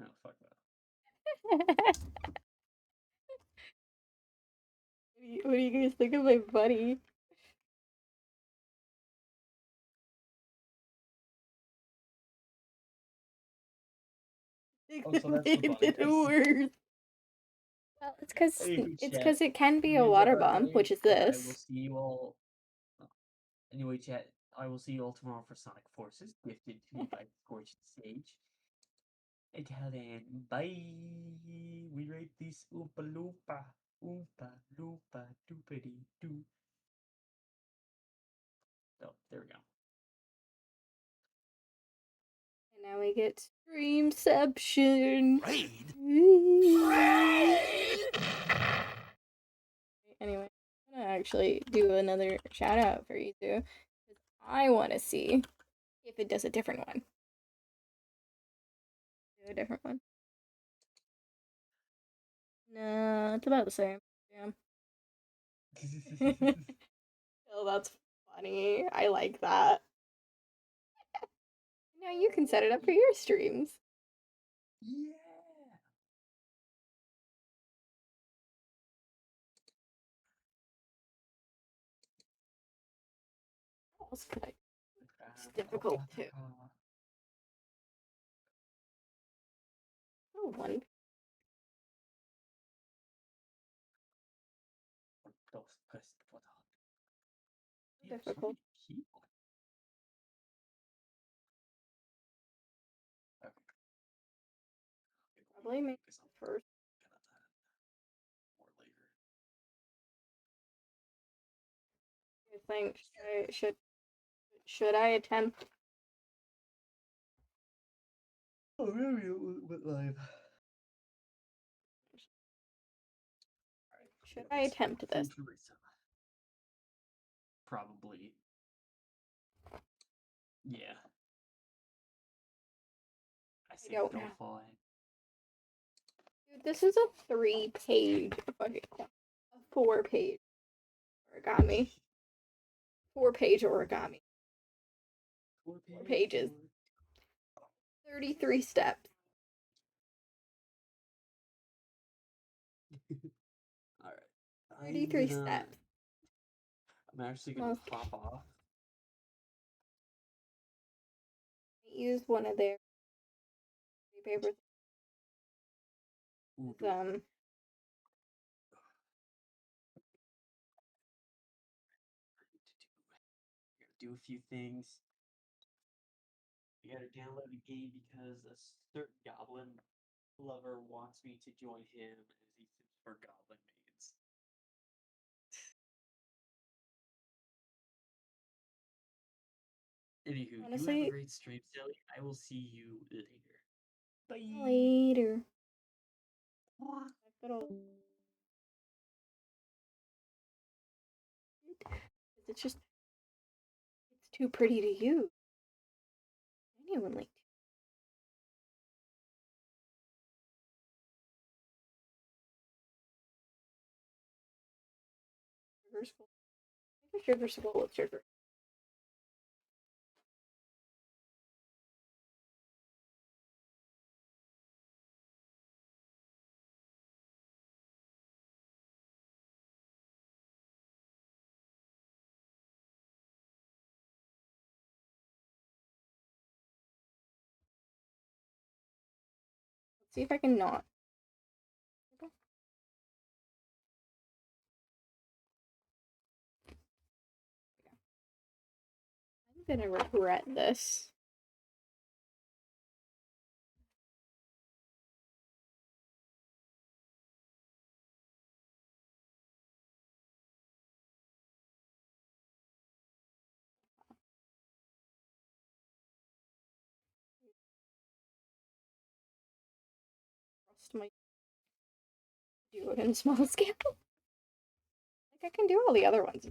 Oh, fuck that. What do you guys think of my bunny? Oh, so that's the Made bunny. it worse. Well, it's Anyway, it's chat, because it can be a you water are bomb, great, which is and I will this. see you all. Anyway, chat, I will see you all tomorrow for Sonic Forces, gifted to me by Scorched Sage. Until then, bye. We rate this Oompa Loompa. Oompa Loompa doopity doo. Oh, there we go. And now we get Streamception. Raid? Anyway, I'm gonna actually do another shout out for you two. I want to see if it does a different one. Do a different one. No, it's about the same. Yeah. Oh, that's funny. I like that. Now you can set it up for your streams. Yeah. What else could I? It's difficult too. Oh, one. Difficult. People. Okay. Probably make Focus on first. more later. I think should I attempt? Oh, maybe it went live. Should I attempt this? Probably. Yeah. I say don't go know. for it. Dude, this is a 3-page, okay, a 4-page origami. 4-page origami. 4 pages. 33 steps. Alright. 33 steps. I'm actually gonna hop off. I used one of their papers. Ooh, do a few things. I gotta download a game because a certain goblin lover wants me to join him as he sips for goblin maidens. Anywho, you have a Honestly, great stream, Sally. I will see you later. Bye. later. Good old. It's just, it's too pretty to use. Genuinely. Sugar skull. Make a sugar skull with sugar. Let's see if I can not. Okay. I'm gonna regret this. Trust my do it in small scale. Like I can do all the other ones.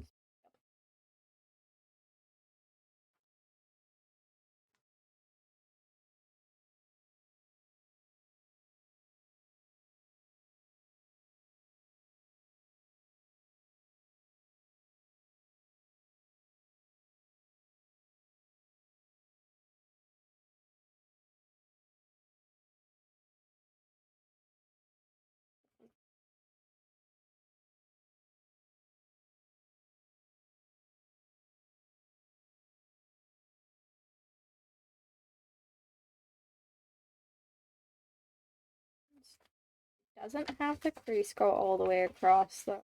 It doesn't have the crease go all the way across though.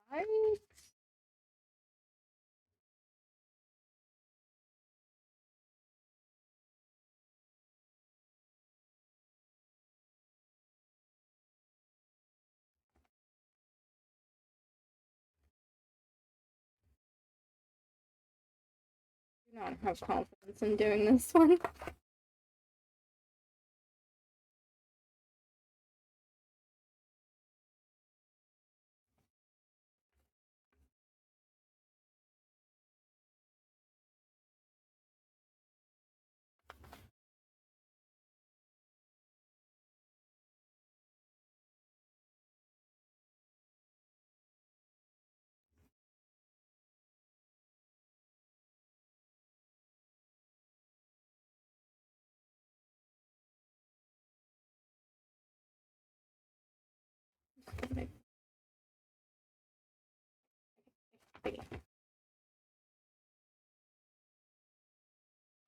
I do not have confidence in doing this one.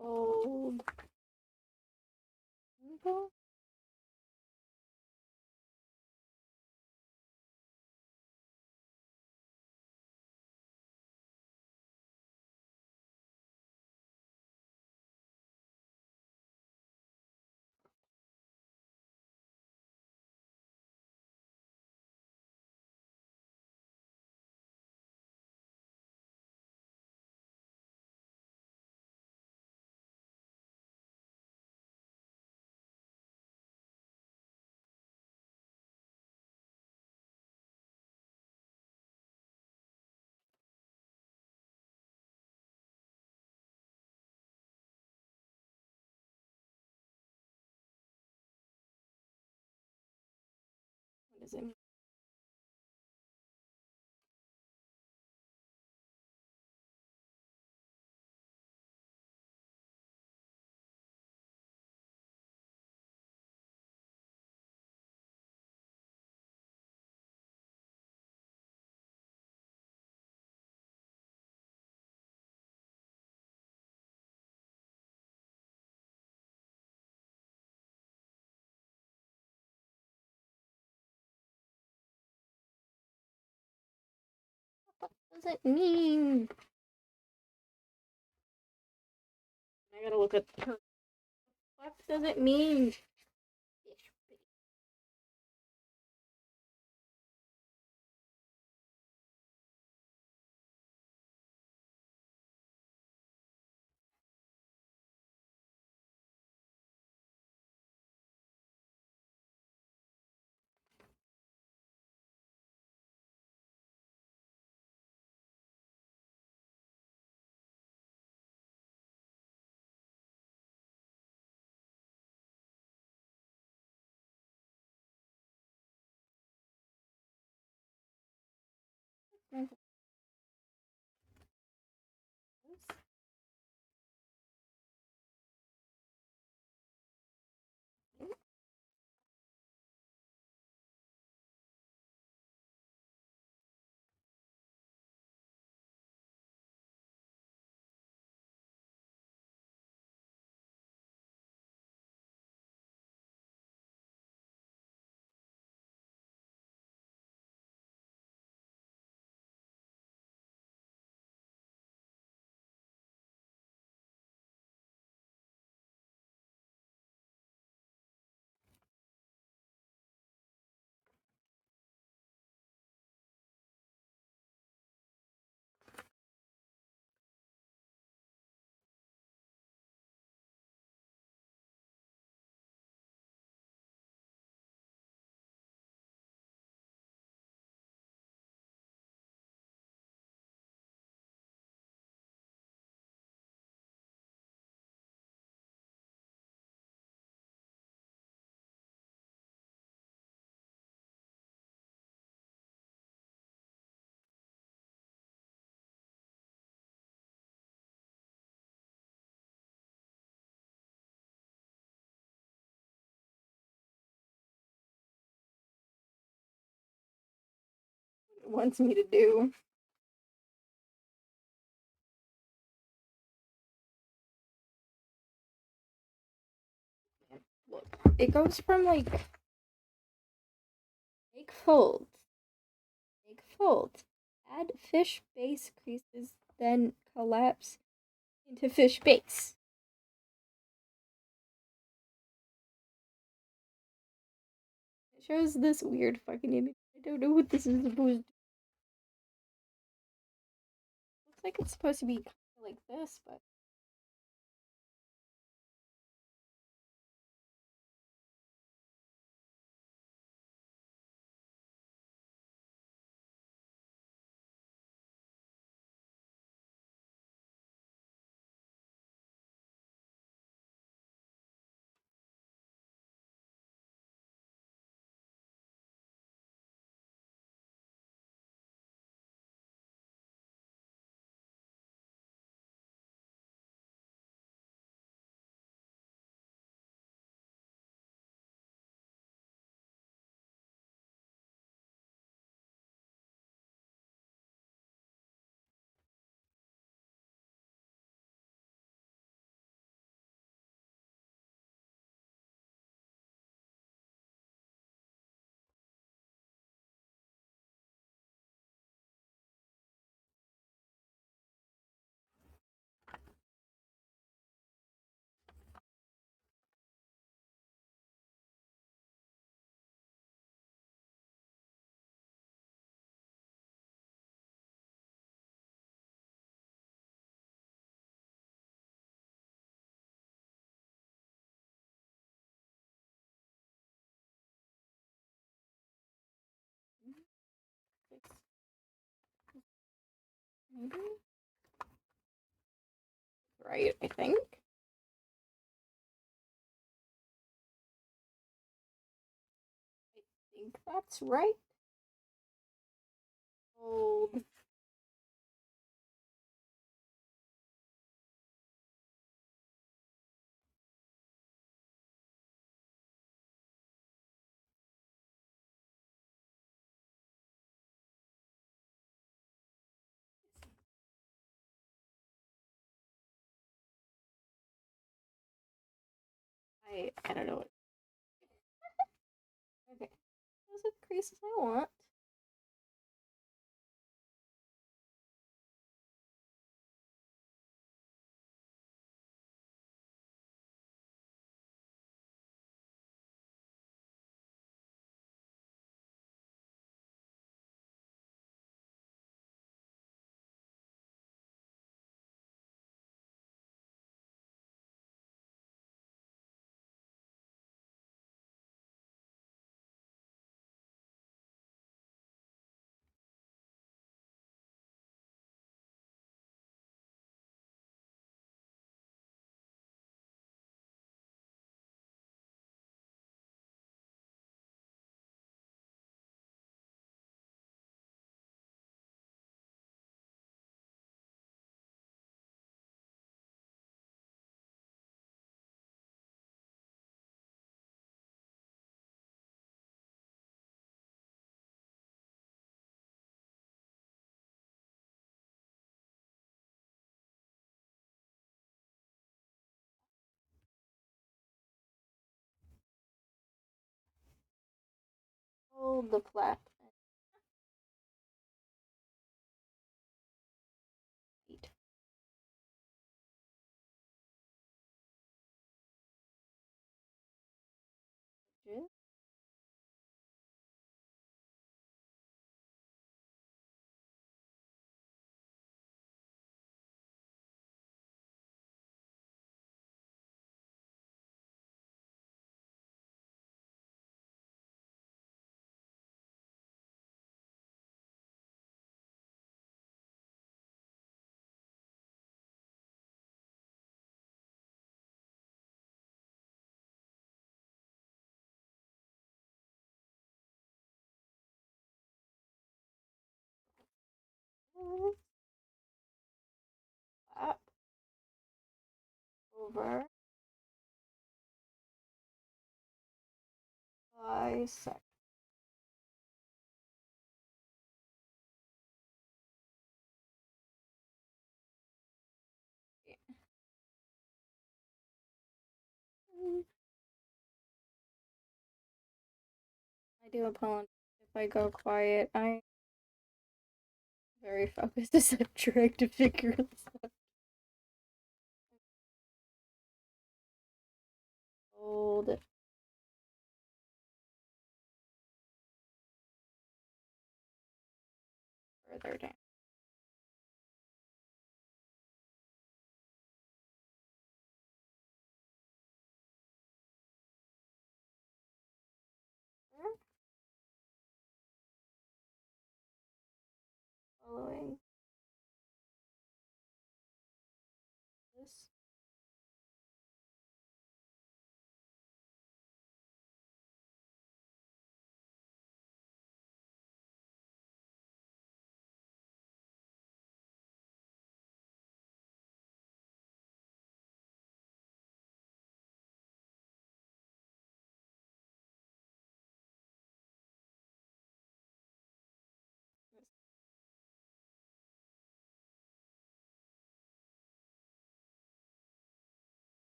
Gold. does it mean? What does it mean? I gotta look at her. What does it mean? It wants me to do. Look, it goes from like make fold, add fish base creases, then collapse into fish base. It shows this weird fucking image. I don't know what this is supposed to. Looks like it's supposed to be like this, but maybe right. I think. I think that's right. Hold. I don't know what. Okay. Those are the creases I want. Hold the flap. Eight. Flap over bisect. I do apologize if I go quiet. I'm very focused as I'm trying to figure this out. Hold it further down. Following this.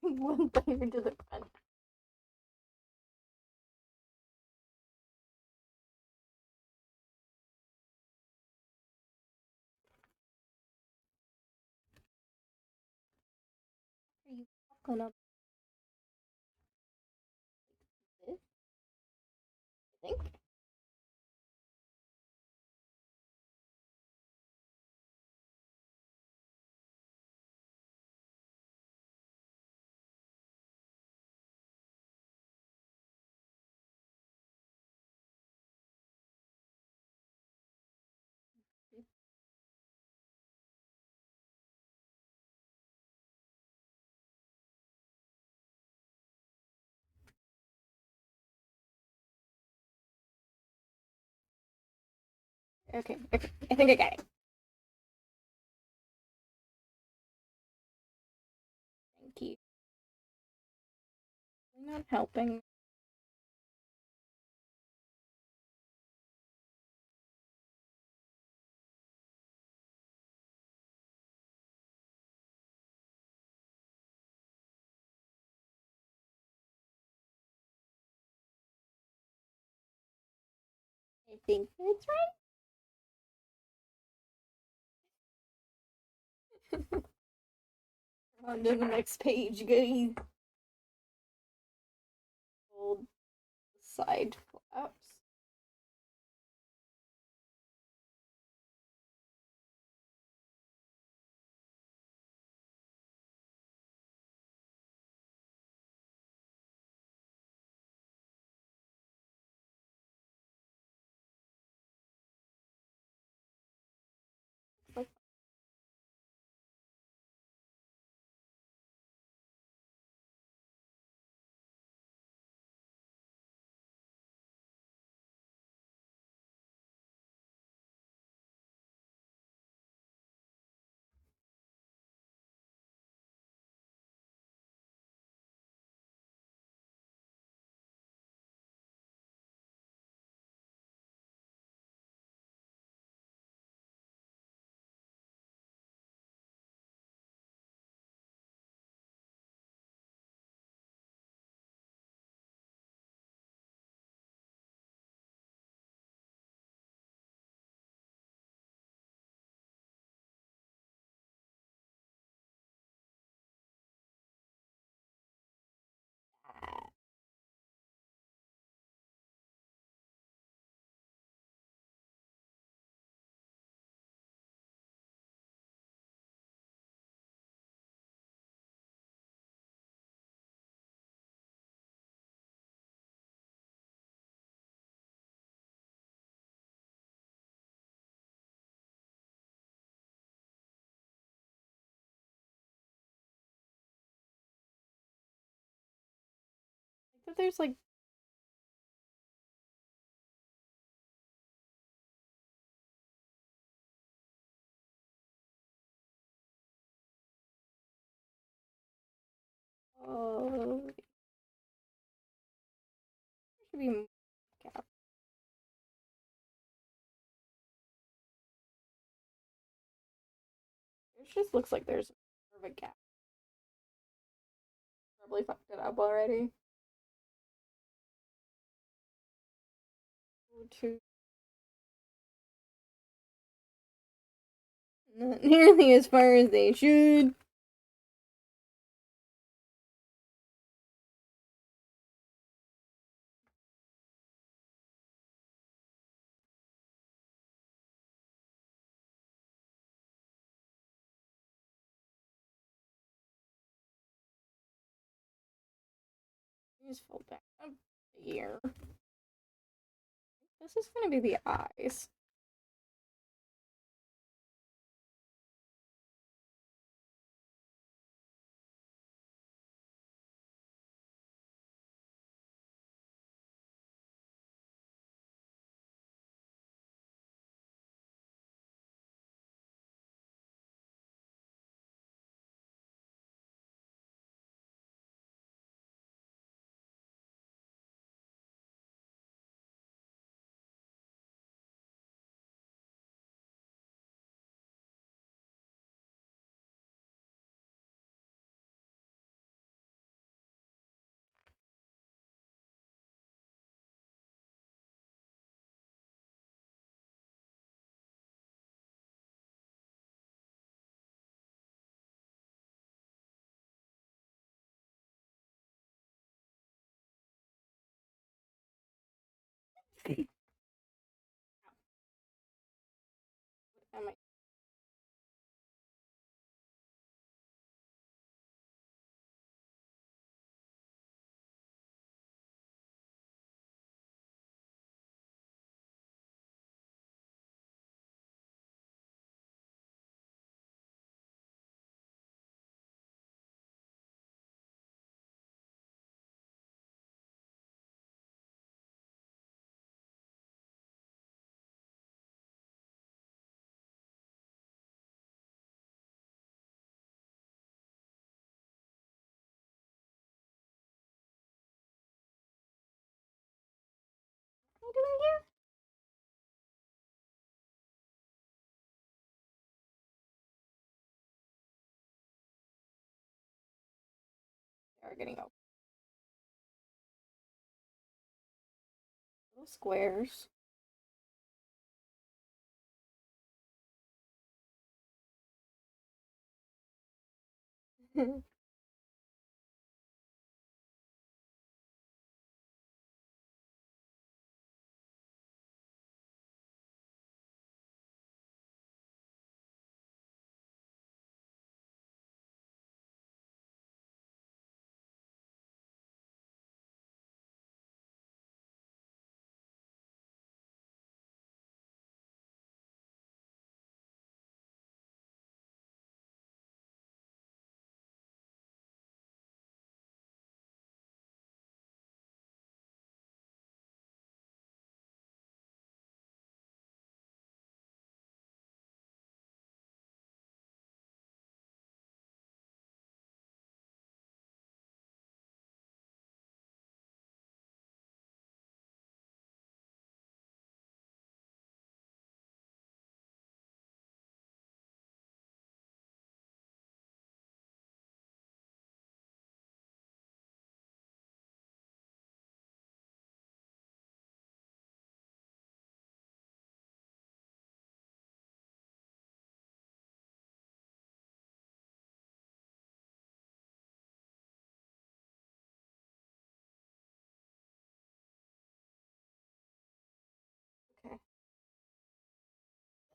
Bring one finger to the front. Are you walking up this? I think. Okay, okay. I think I got it. Thank you. You're not helping. I think that's right. On to the next page, guys. Hold side flaps. Like, that there's like there should be more cap. It just looks like there's more of a gap. Probably fucked it up already. Two. Not nearly as far as they should. Just fold back up here. This is gonna be the eyes. Am I They are getting open. Little squares. Okay.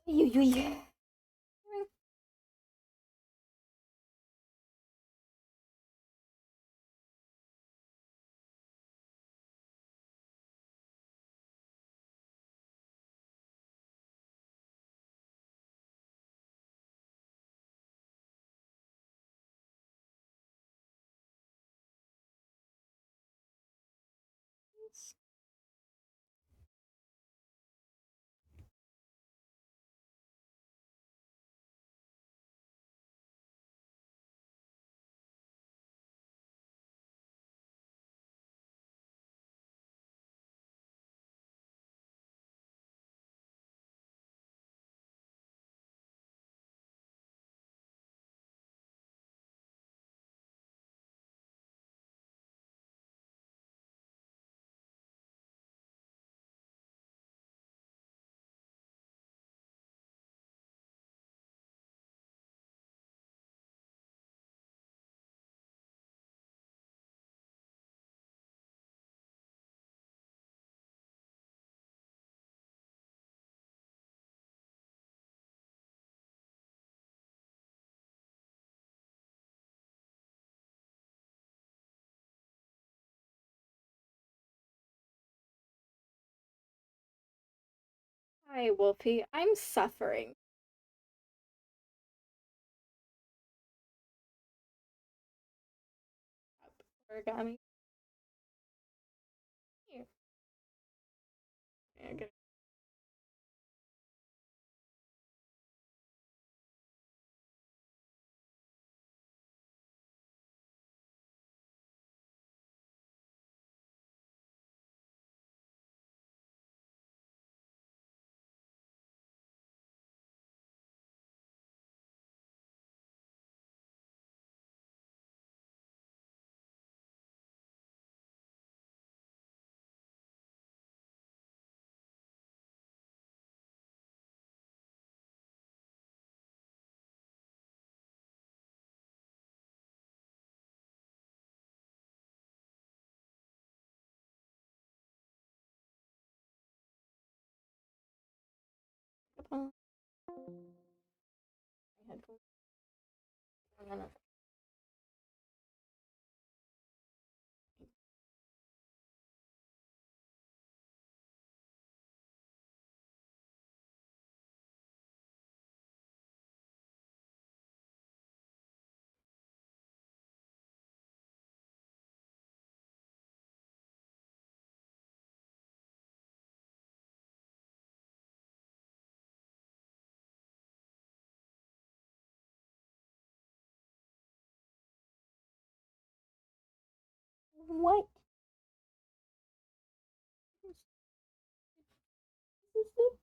Yui. Hi, Wolfie. I'm suffering. Origami. Here. Yeah, my headphones. No, no, no. What? Is this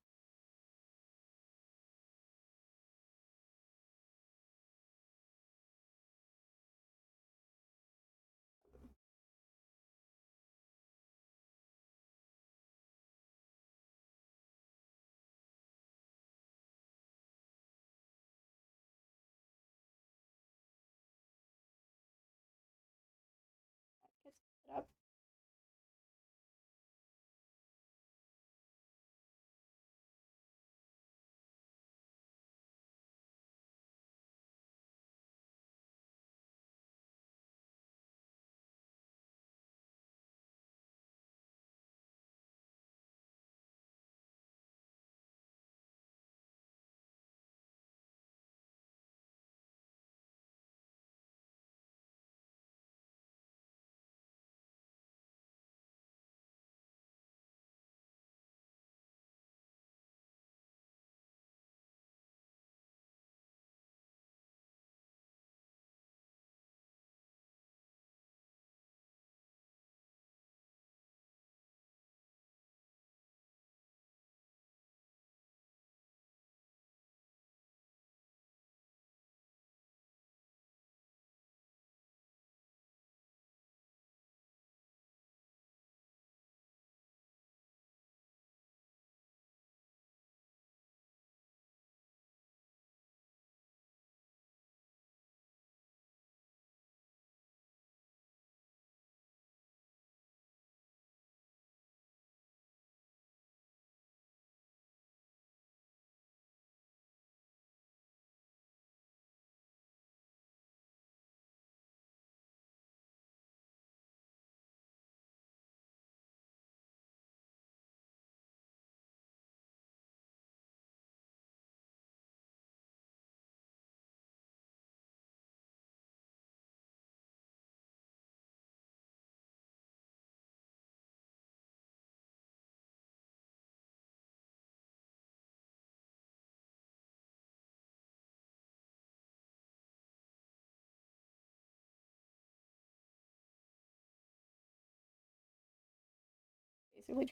basically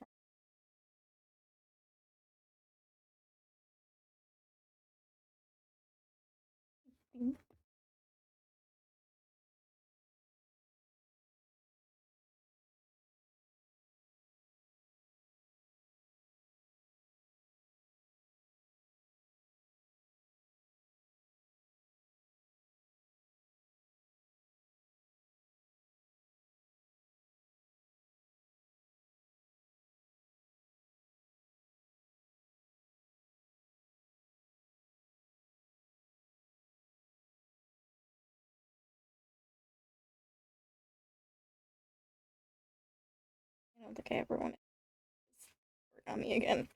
trying. I don't think I ever want to origami again.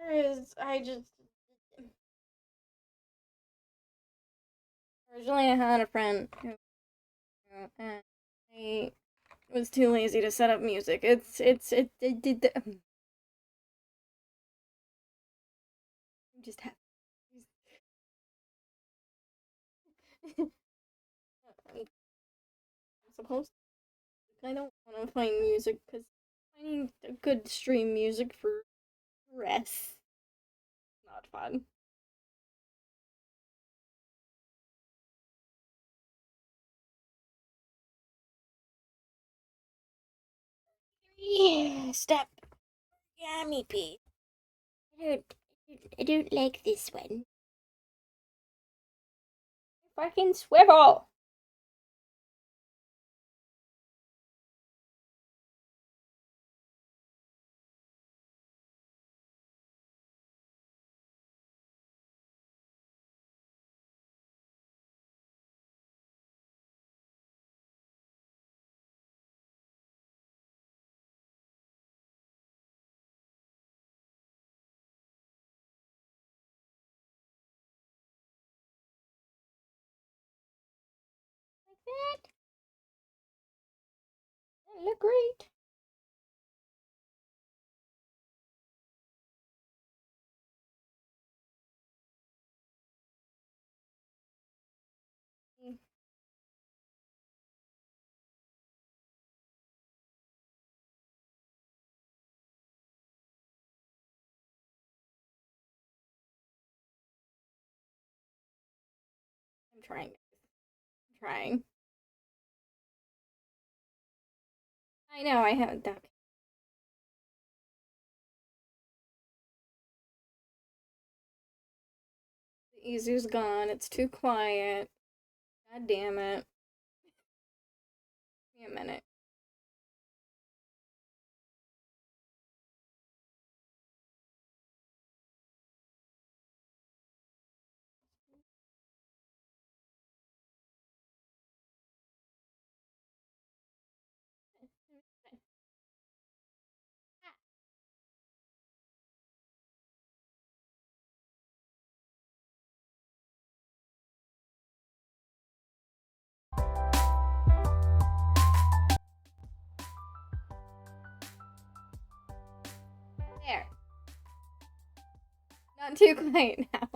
I just originally I had a friend who, and I was too lazy to set up music. It did. I'm just happy. I'm supposed. I don't want to find music because finding a good stream music for rest not fun. Yeah, step. Yummy pea. I don't like this one. Fucking swivel. Like that. That look great. I'm trying. I'm trying. I know I haven't done. The easy's gone. It's too quiet. God damn it. Give me a minute. There. Not too quiet now.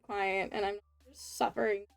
Quiet, and I'm just suffering.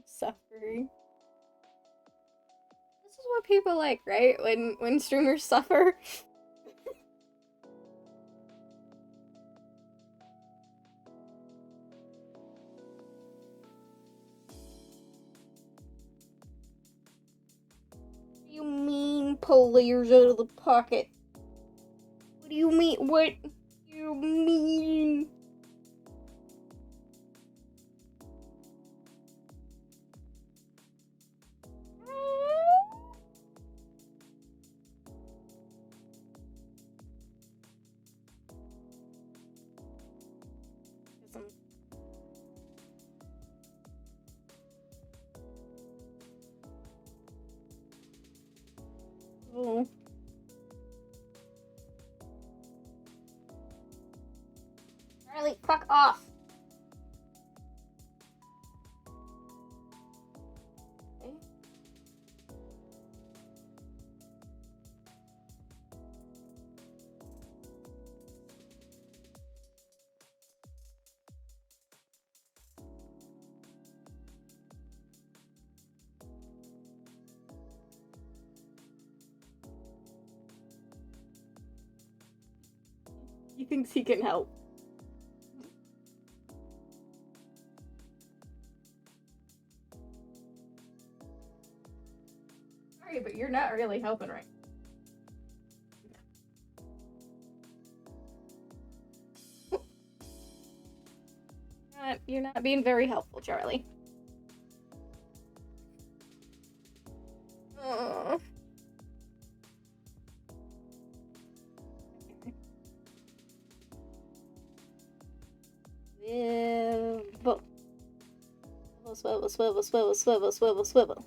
Suffering. This is what people like, right? When streamers suffer. pull layers out of the pocket. What do you mean? What do you mean? Oh. Charlie, fuck off. Okay. He thinks he can help. Sorry, but you're not really helping right. You're not being very helpful, Charlie. Ugh. Swivel, swivel, swivel, swivel, swivel, swivel.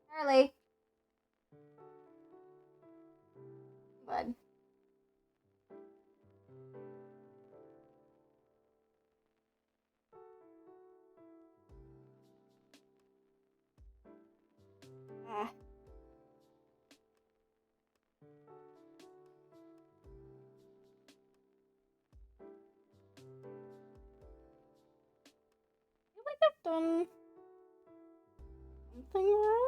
Charlie. Bud. Ah. I feel like I've done something wrong.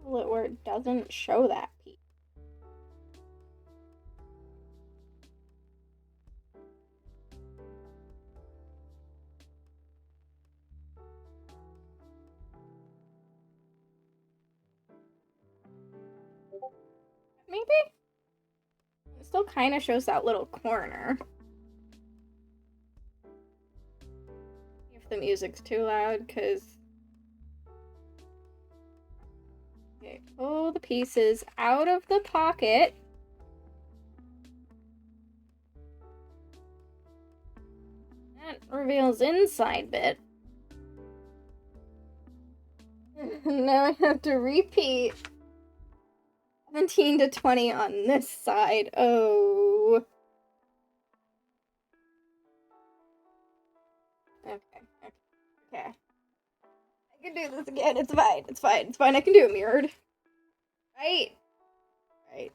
Where it doesn't show that piece. Maybe? It still kind of shows that little corner. If the music's too loud, because... Okay, pull the pieces out of the pocket. That reveals inside bit. Now I have to repeat 17 to 20 on this side. Oh. Okay. Okay. I can do this again. It's fine. It's fine. It's fine. I can do it mirrored. Right? Right.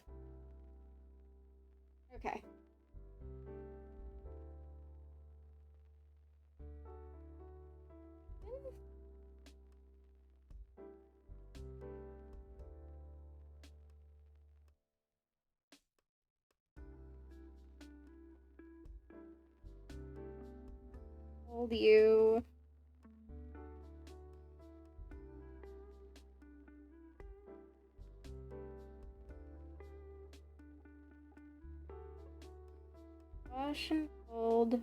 Okay. Hold you. Push and hold.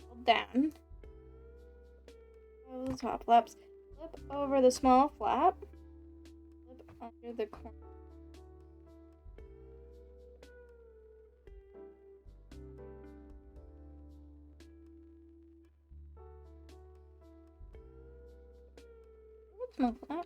Hold down. Oh, the top flaps. Flip over the small flap. Flip under the corner. Small flap.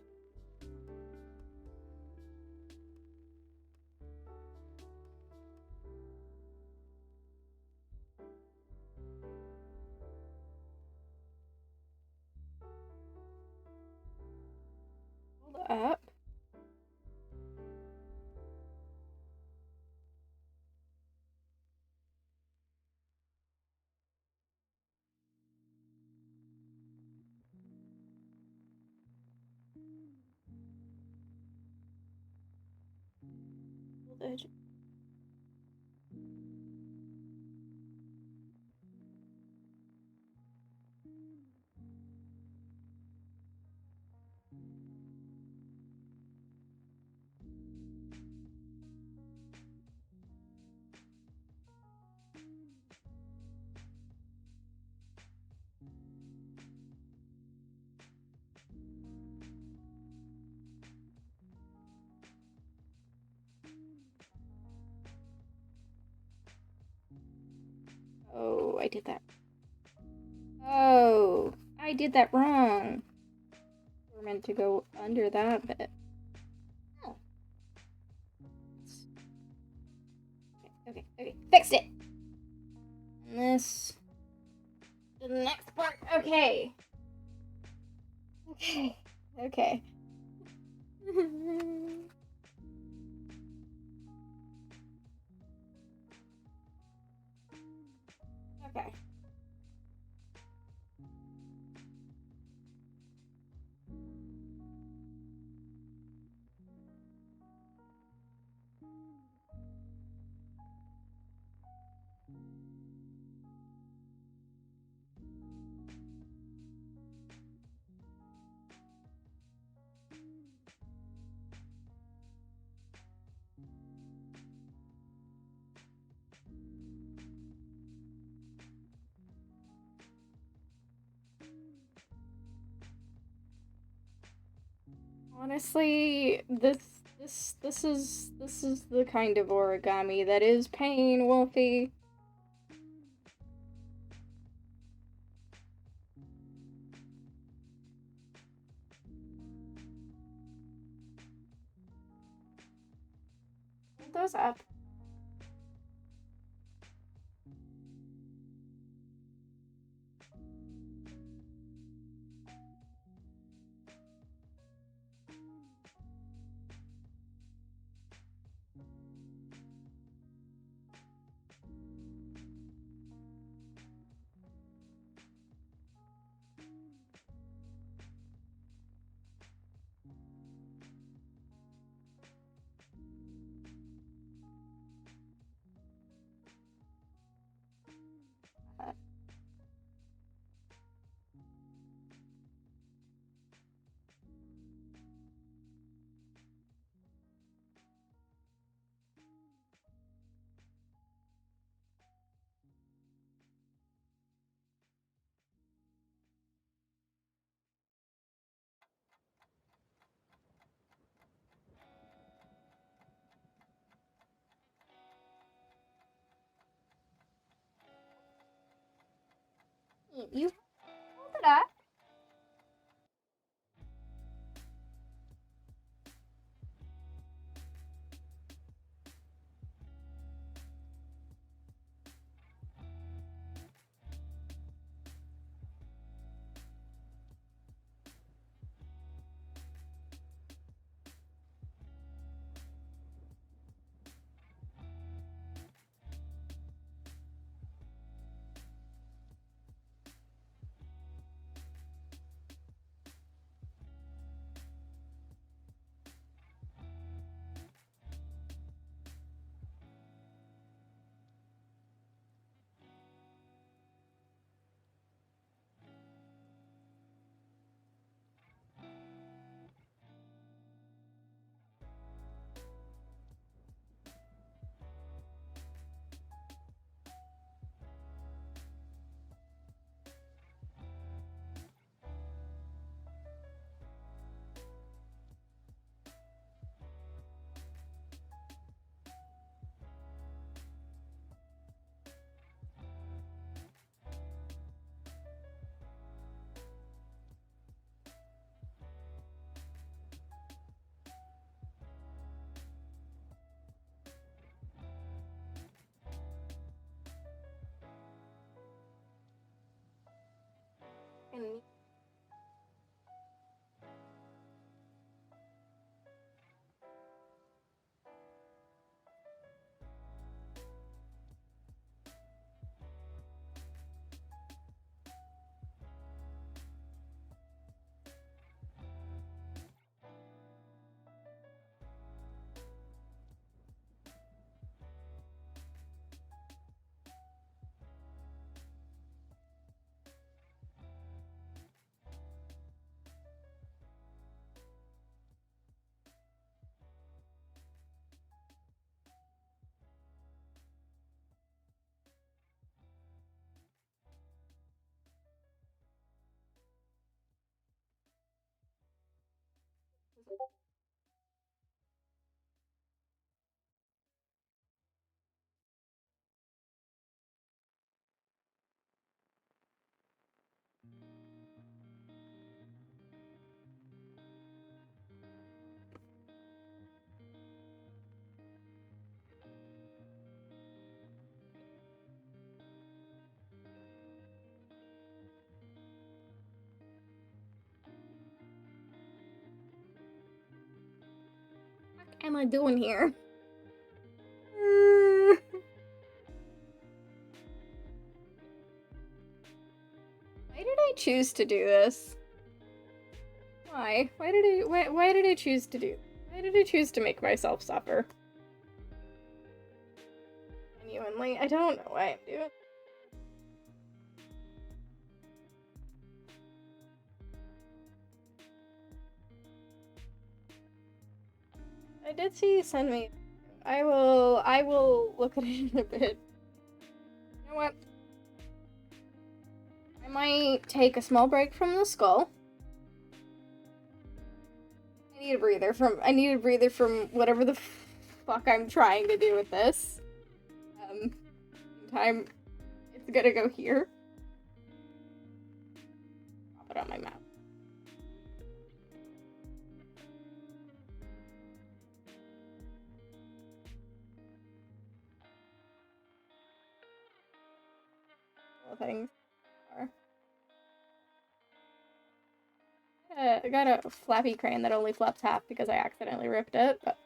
Hold up. the edge. Oh, I did that. Oh, I did that wrong. We're meant to go under that bit. Oh. Okay. Fixed it! And this... The next part. Okay. Okay. Okay. Okay. Honestly, this is the kind of origami that is pain, Wolfie. Hold those up. You hold it up. And am I doing here? Why did I choose to do this? Why? Why did I choose to do? Why did I choose to make myself suffer? Genuinely, I don't know why I'm doing. I did see you send me. I will look at it in a bit. You know what? I might take a small break from the skull. I need a breather from whatever the fuck I'm trying to do with this. Time it's gonna go here. Pop it on my mouth. Things are. I got a flappy crane that only flaps half because I accidentally ripped it, but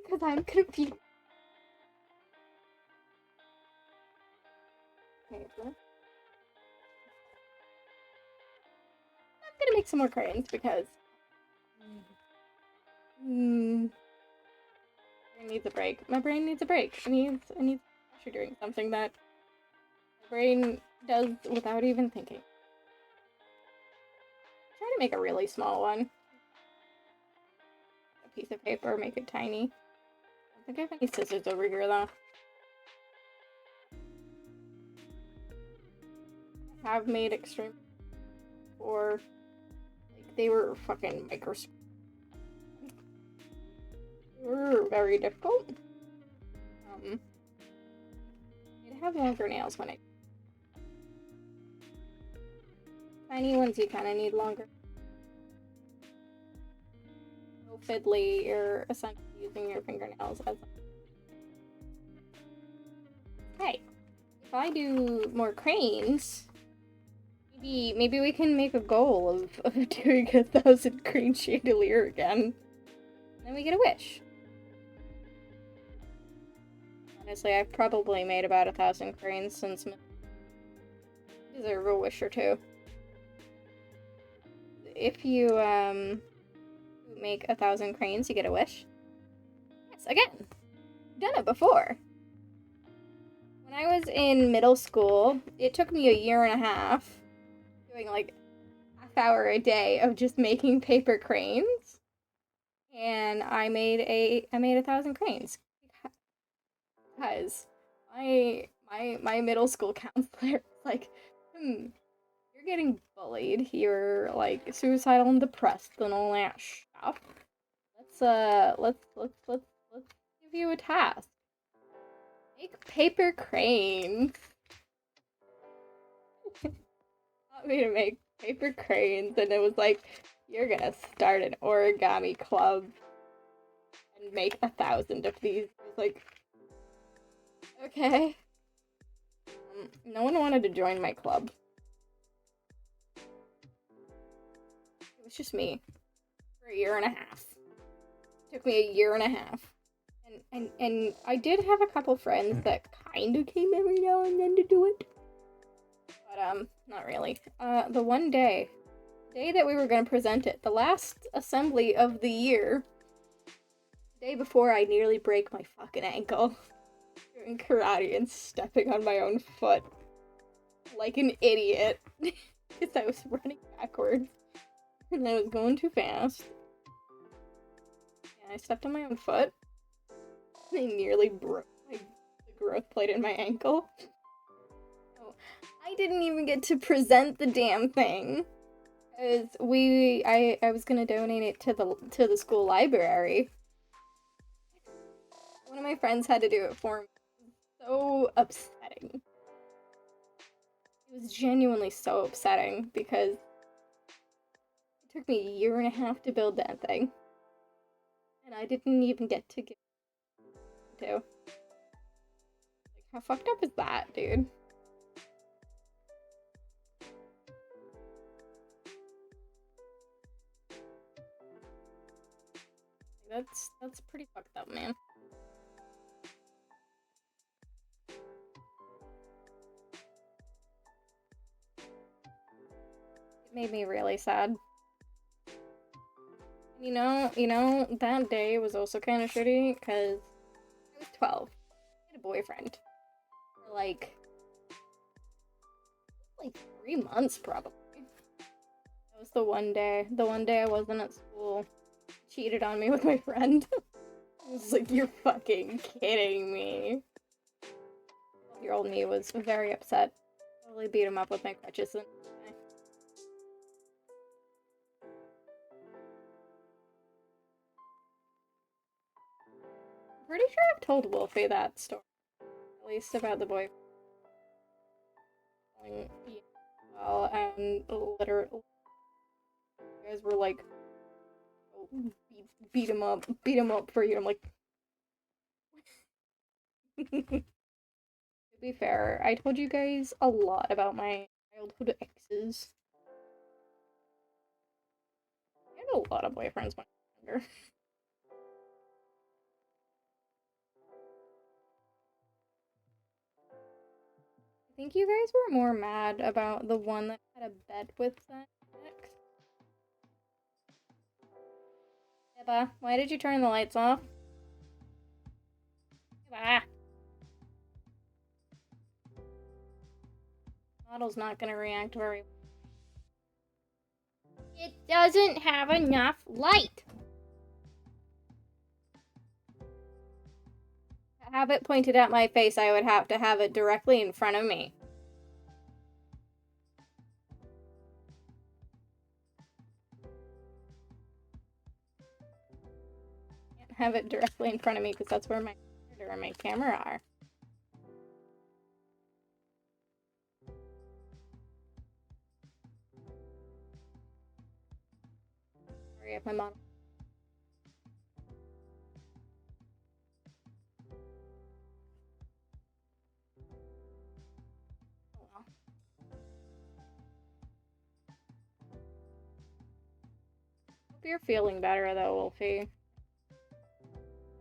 because I'm confused. Okay, I'm gonna make some more cranes because brain needs a break. My brain needs a break. It needs pressure doing something that my brain does without even thinking. Try to make a really small one. A piece of paper, make it tiny. I don't think I have any scissors over here though. I have made extreme or like they were fucking microscopic. They were very difficult. I'd have longer nails when I tiny ones you kinda need longer. So fiddly, you're essentially using your fingernails as okay. If I do more cranes, maybe we can make a goal of doing 1,000 crane chandelier again. Then we get a wish. Honestly, I've probably made about 1,000 cranes since deserve a wish or two. If you make 1,000 cranes, you get a wish. Yes, again. Done it before. When I was in middle school, it took me a year and a half doing like half-hour a day of just making paper cranes, and I made 1,000 cranes because my middle school counselor was like, you're getting bullied, you're like suicidal and depressed and all that stuff. Let's give you a task. Make paper cranes. Taught me to make paper cranes, and it was like, you're gonna start an origami club and make 1,000 of these. It was like, okay. No one wanted to join my club. It was just me for a year and a half. It took me a year and a half. And I did have a couple friends that kind of came every now and then to do it. But, not really. The one day that we were going to present it, the last assembly of the year, the day before I nearly break my fucking ankle doing karate and stepping on my own foot like an idiot because I was running backwards and I was going too fast. And I stepped on my own foot. I nearly broke the growth plate in my ankle. So I didn't even get to present the damn thing. Because I was gonna donate it to the school library. One of my friends had to do it for me. It was so upsetting. It was genuinely so upsetting because it took me a year and a half to build that thing. And I didn't even get to give it to. Like, how fucked up is that, dude? That's pretty fucked up, man. It made me really sad. You know, that day was also kind of shitty because I was 12. I had a boyfriend for like 3 months probably. That was the one day I wasn't at school. He cheated on me with my friend. I was like, you're fucking kidding me. 12-year-old me was very upset. Totally beat him up with my crutches and I'm pretty sure I've told Wolfie that story. At least about the boy. Well, and literally, you guys were like, oh, beat him up for you. I'm like, to be fair, I told you guys a lot about my childhood exes. I had a lot of boyfriends when I was younger. I think you guys were more mad about the one that had a bed with that ex. Eba, why did you turn the lights off? Eba! Model's not gonna react very well. It doesn't have enough light! To have it pointed at my face, I would have to have it directly in front of me. Can't have it directly in front of me because that's where my monitor and my camera are. Sorry if my mom. Oh well. Hope you're feeling better though, Wolfie.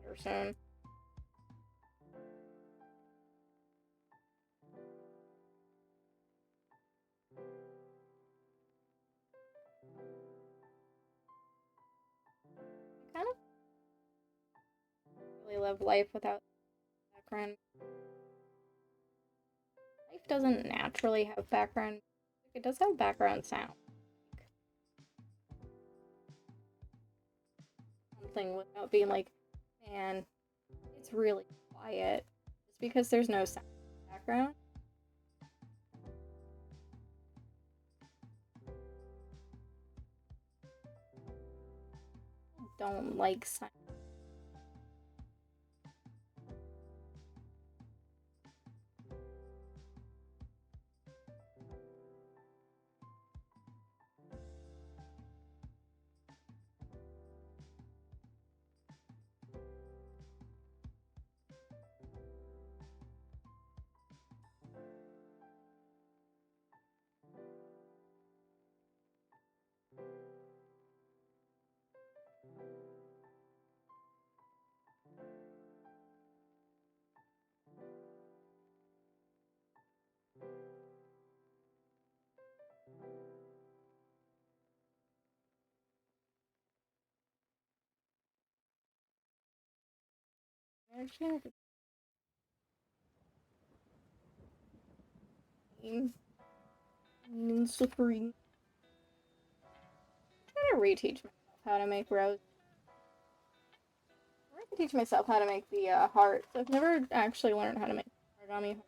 Better soon. I kind of really live life without background. Life doesn't naturally have background music. It does have background sound. Something without being like, man, it's really quiet. It's because there's no sound in the background. I don't like sound. Suffering. I'm trying to reteach myself how to make rose. I can teach myself how to make the hearts. I've never actually learned how to make origami hearts.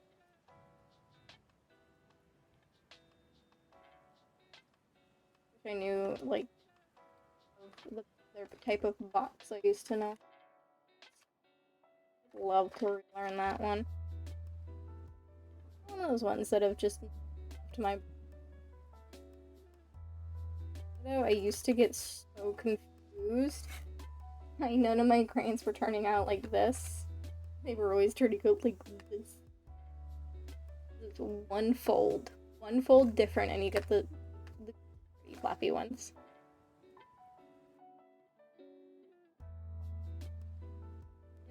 Wish I knew like their type of box I used to know. I'd love to relearn that one. One of those ones that have just to my. Though I used to get so confused. Like none of my crayons were turning out like this. They were always turning out like this. It's one fold different, and you get the pretty flappy ones.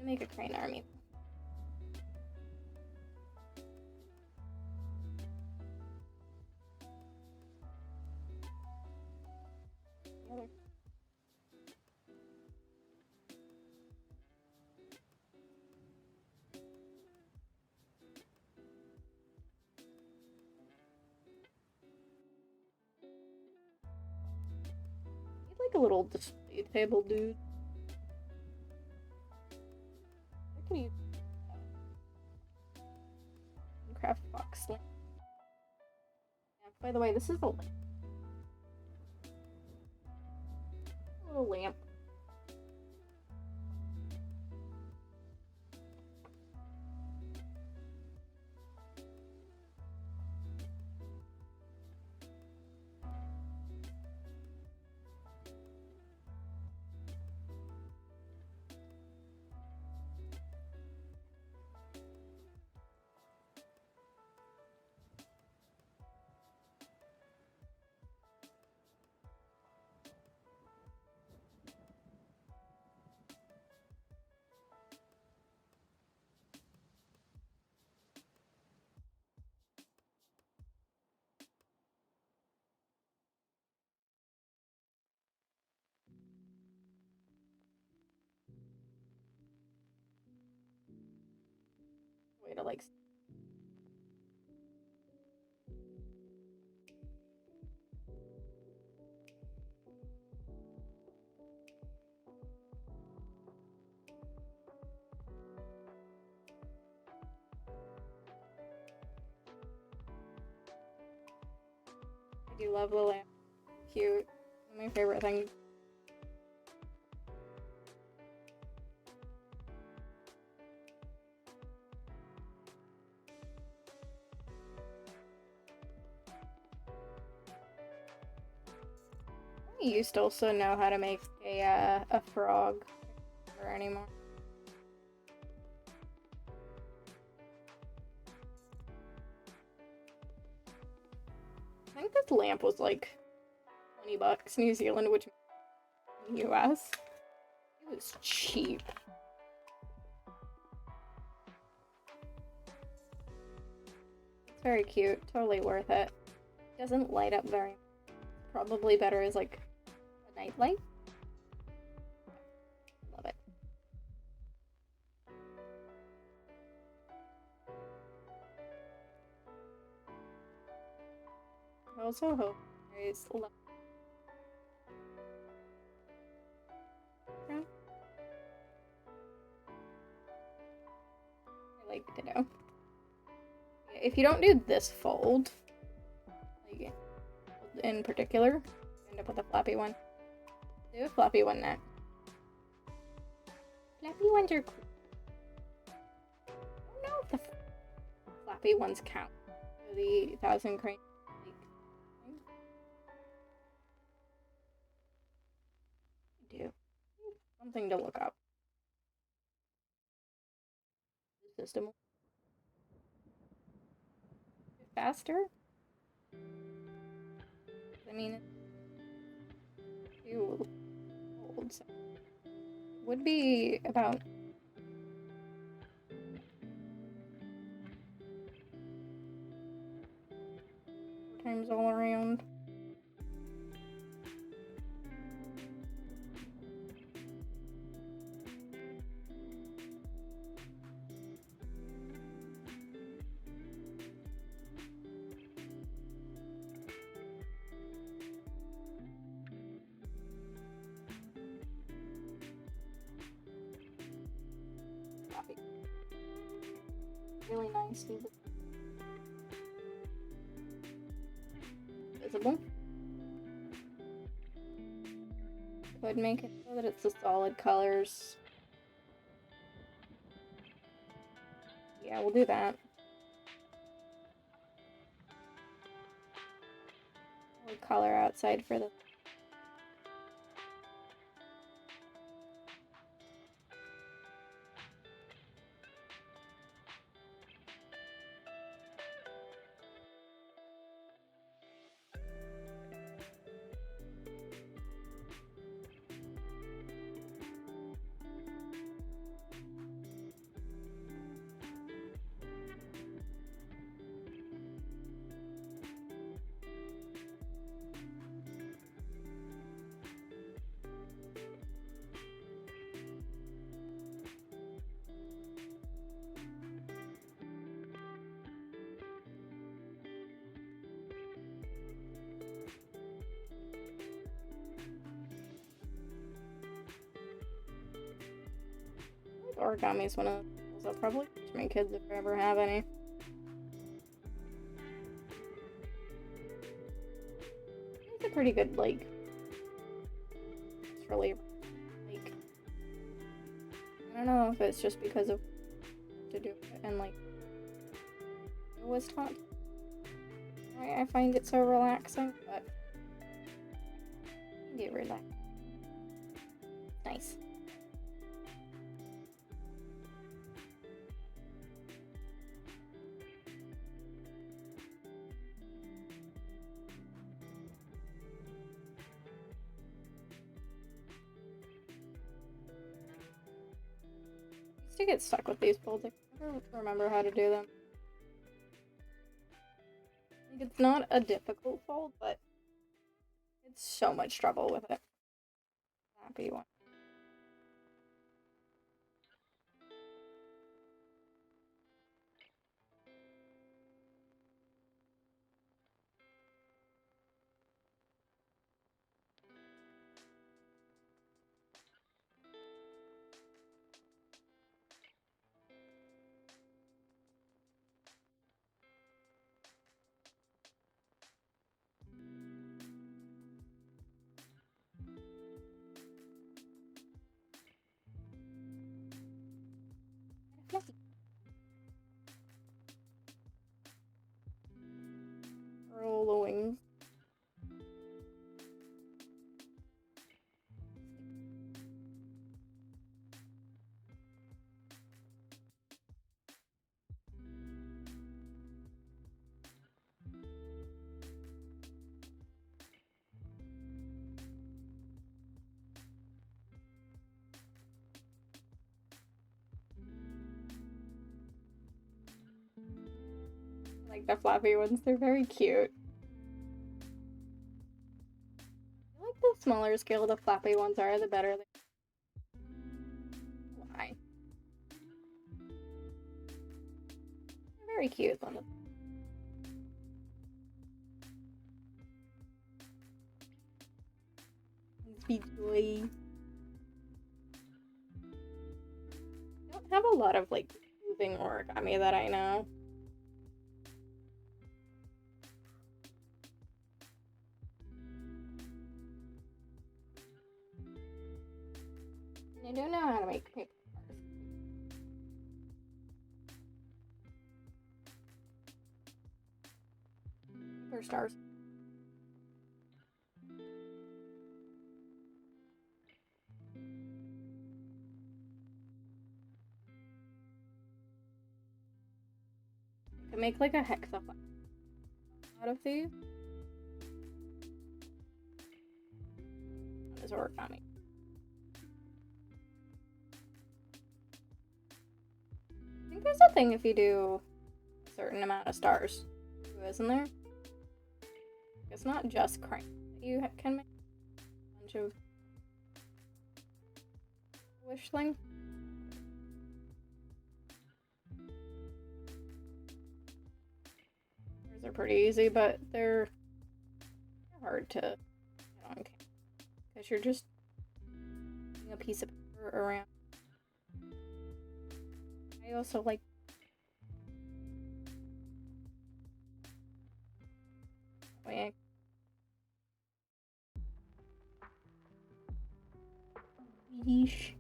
Make a crane army. Like a little display table, dude. I can use craft box lamp. Yeah, by the way, this is a little lamp. Way to like. I do love the lamp. Cute. One of my favorite things. I used to also know how to make a frog. Or anymore. I think this lamp was like $20 New Zealand, which US. It was cheap. It's very cute, totally worth it. Doesn't light up very much. Probably better as like a night light. Love it. I also hope there's I like to know. If you don't do this fold, like in particular, you end up with a flappy one. Do a flappy one next. Flappy ones are cool. I don't know if the flappy ones count for the 1,000 crane. Do something to look up. System faster. I mean, too old. So would be about 4 times all around. Really nice. Visible. Could make it so that it's the solid colors. Yeah, we'll do that. Solid color outside for the origami is one of the skills I'll probably teach my kids if I ever have any. It's a pretty good, like, it's really, like, I don't know if it's just because of to do it and, like, it was taught. I find it so relaxing, but I get relaxed. Nice. I used to get stuck with these folds. I never remember how to do them. Like, it's not a difficult fold, but it's so much trouble with it. Happy one. Fluffy. Roll the wings. Like the flappy ones, they're very cute. I like the smaller scale the flappy ones are, the better they. Why? They're very cute. Be joy. I don't have a lot of like moving origami that I know. I do know how to make paper stars. Paper stars. I could make like a hexaflower out of these. That is origami. I think there's a thing if you do a certain amount of stars, isn't there? It's not just crank that you can make a bunch of wish things. Stars are pretty easy, but they're hard to get on camera because you're just putting a piece of paper around. I also like yeesh.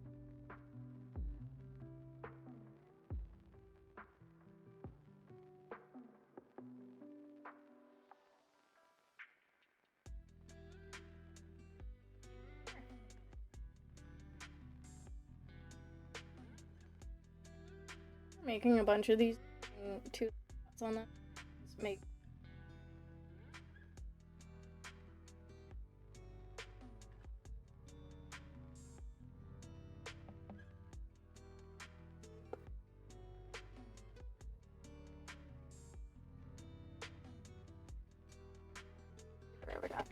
Making a bunch of these and 2 spots on them. Just make whatever we got.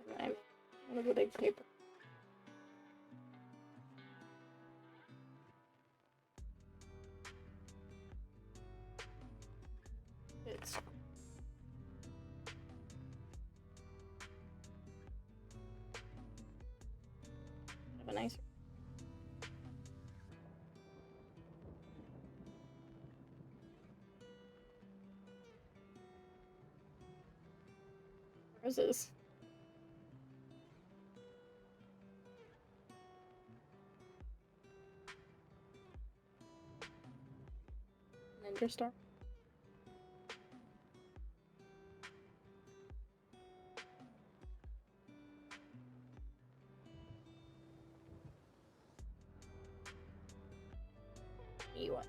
One of the big paper. It's kind of a nice. Roses. Ninja Star. What?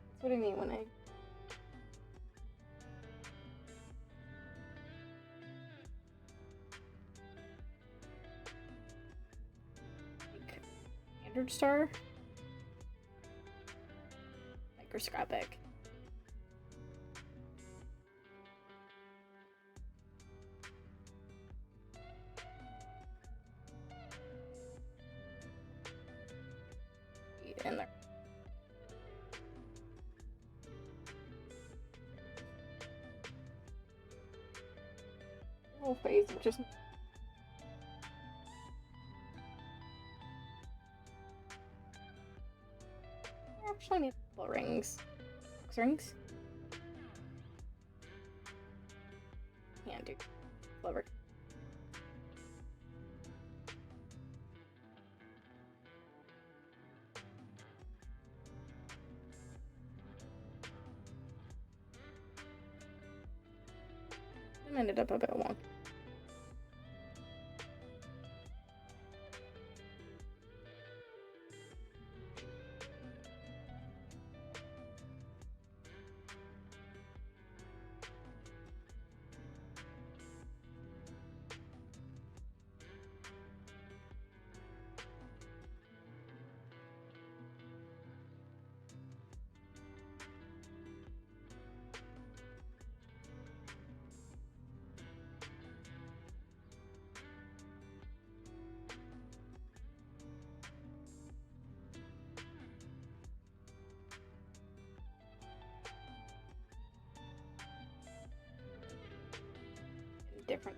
That's what I mean when I. Like, standard star? Microscopic. In there. Whole phase of just. I actually need a couple rings. 6 rings? Can't do. Clever. I ended up a bit wonky. Different.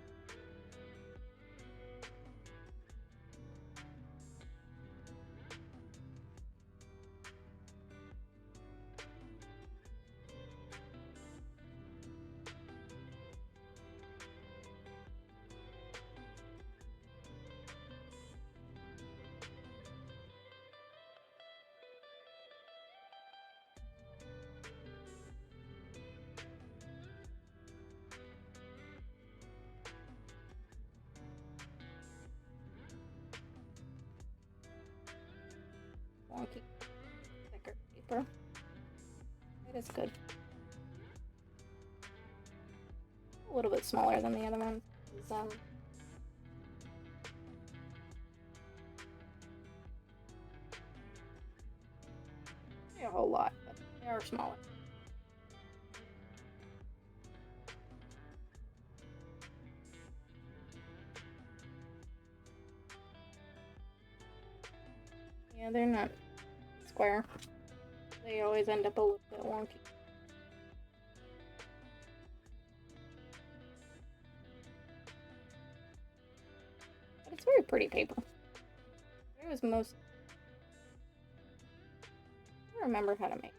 Wonky. Thicker paper. It is good. A little bit smaller than the other one. A whole lot, but they are smaller. Yeah, they're not square. They always end up a little bit wonky. But it's very pretty paper. It was most. I don't remember how to make.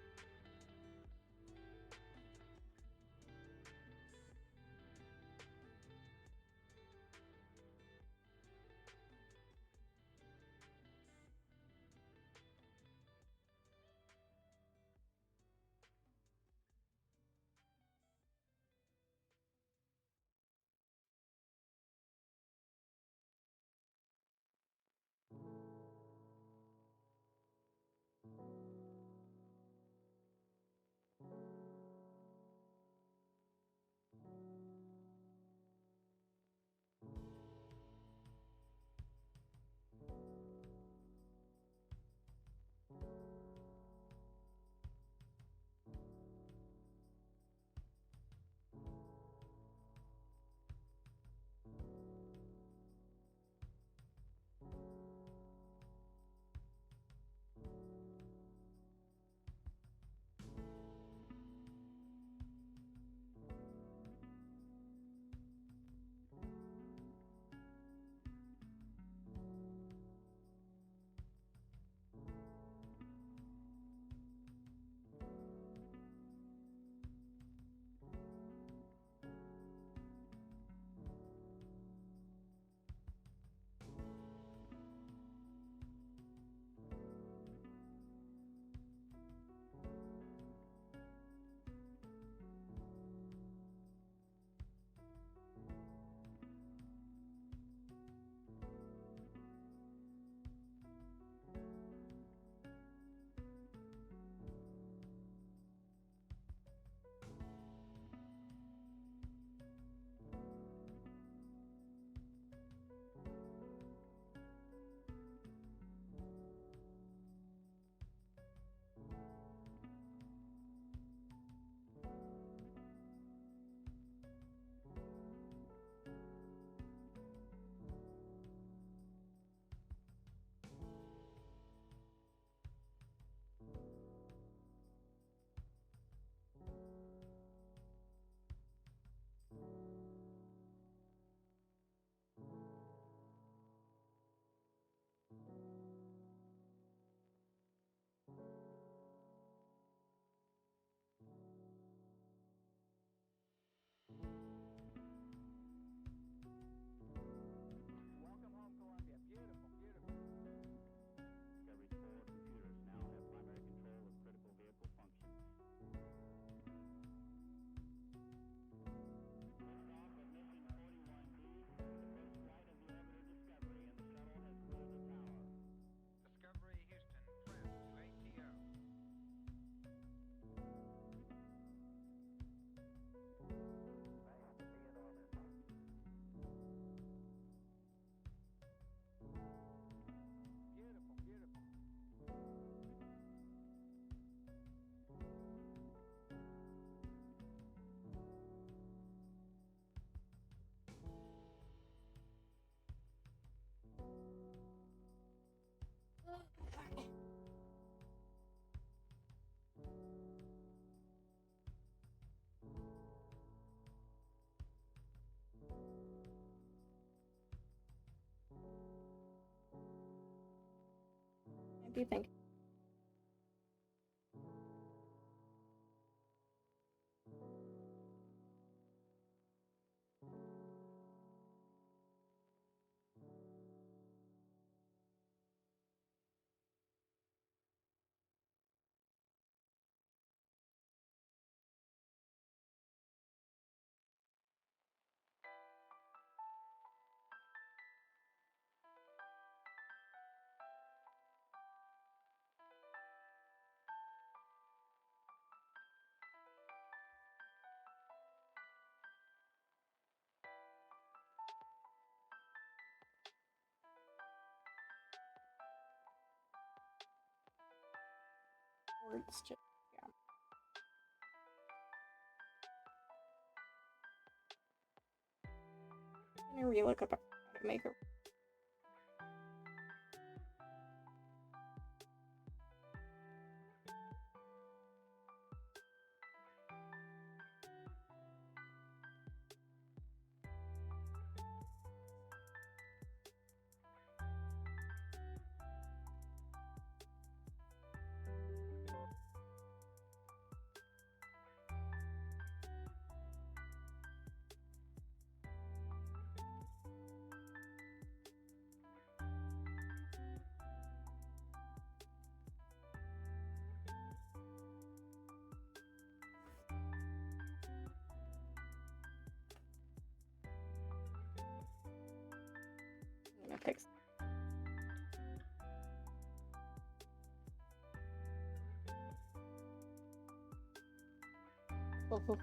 do you think? Or it's just, yeah. I'm gonna relook up how to make a. I'm gonna fix. Kind of.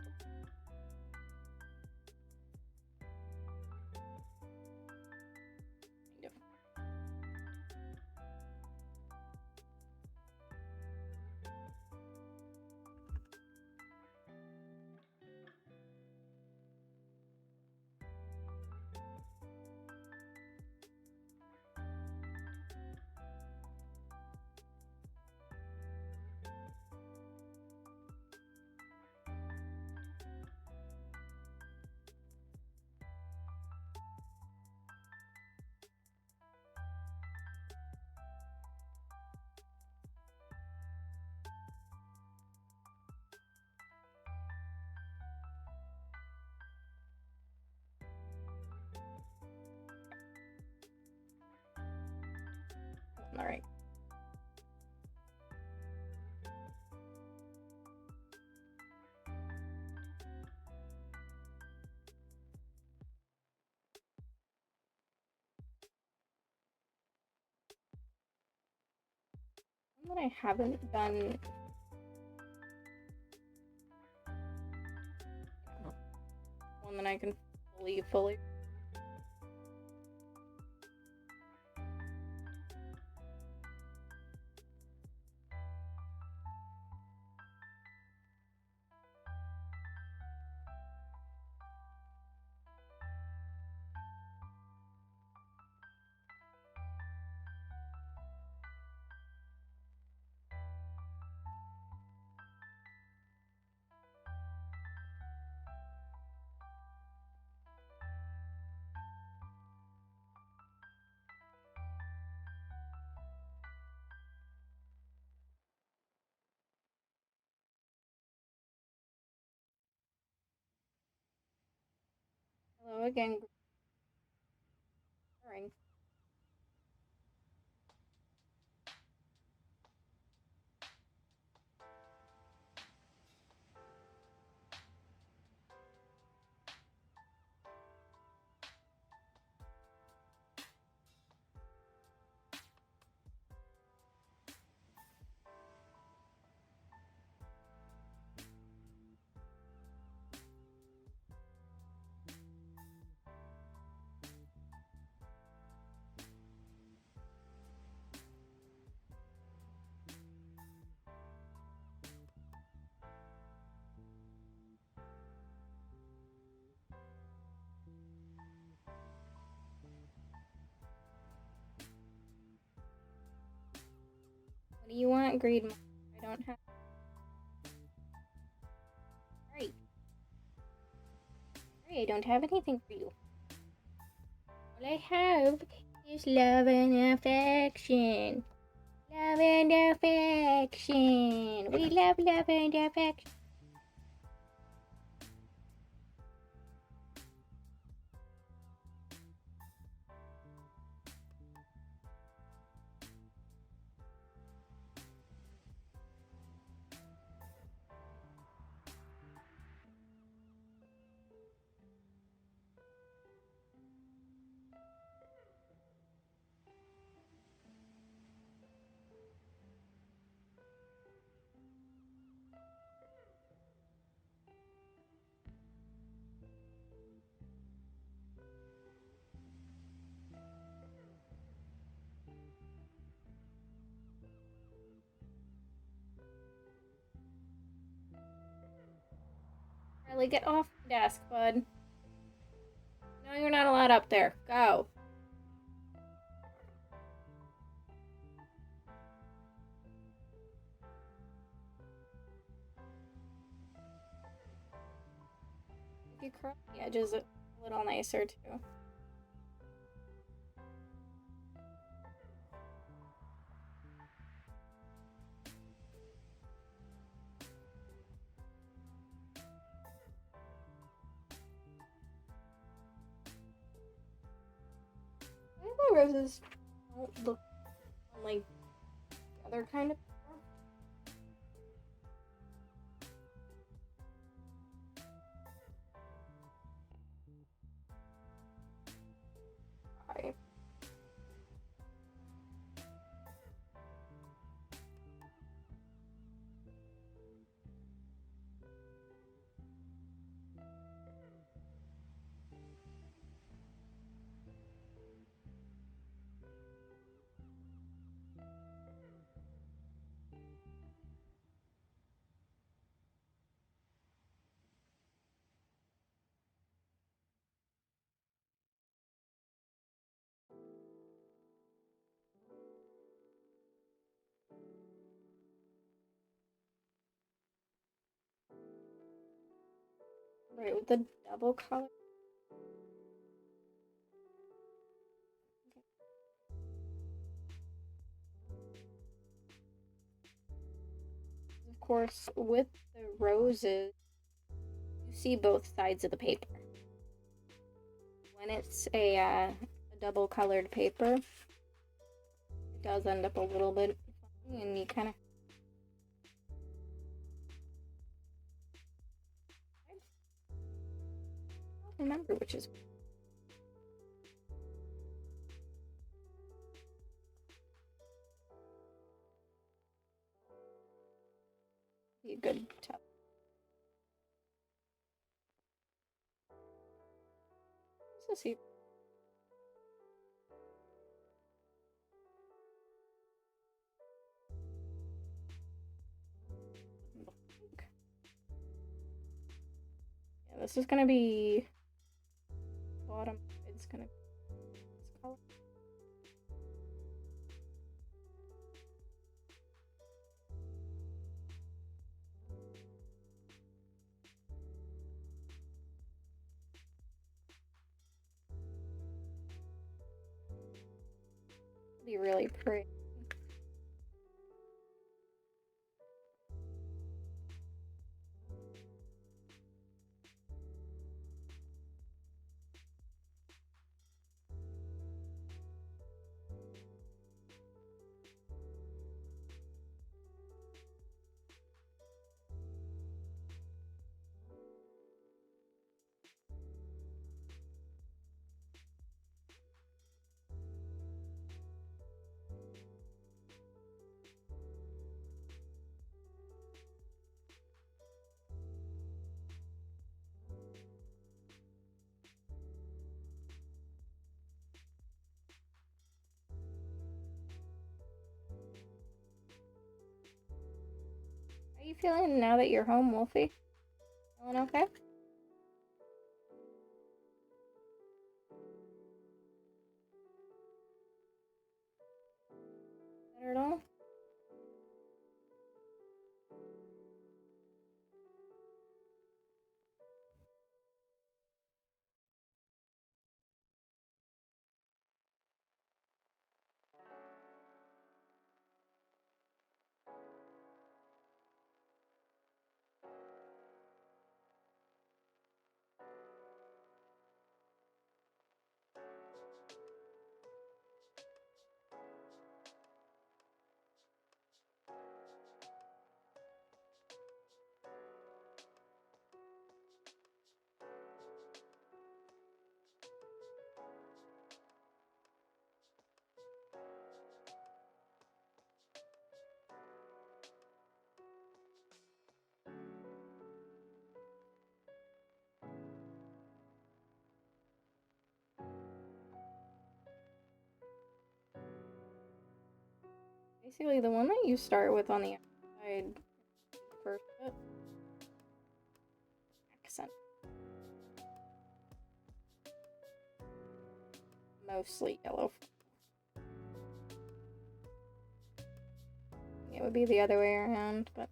All right. One that I haven't done. One that I can fully. Hello again. Boring. What do you want, Greed? I don't have. Sorry. Sorry, I don't have anything for you. All I have is love and affection. Love and affection. We love and affection. Riley, get off the desk, bud. No, you're not allowed up there. Go. If you curl the edges a little nicer, too. I think the roses don't look like the other kind of paper. Sorry. Right, with the double color. Of course, with the roses, you see both sides of the paper. When it's a double colored paper, it does end up a little bit funny, and you kind of. I don't remember which is. Be a good tell. Let's see. Yeah, this is gonna be bottom. It's gonna be this color. Be really pretty. How are you feeling now that you're home, Wolfie? Feeling okay? Better at all? Basically, the one that you start with on the outside, first bit. Accent. Mostly yellow. It would be the other way around, but.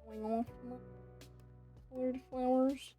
Going off my colored flowers.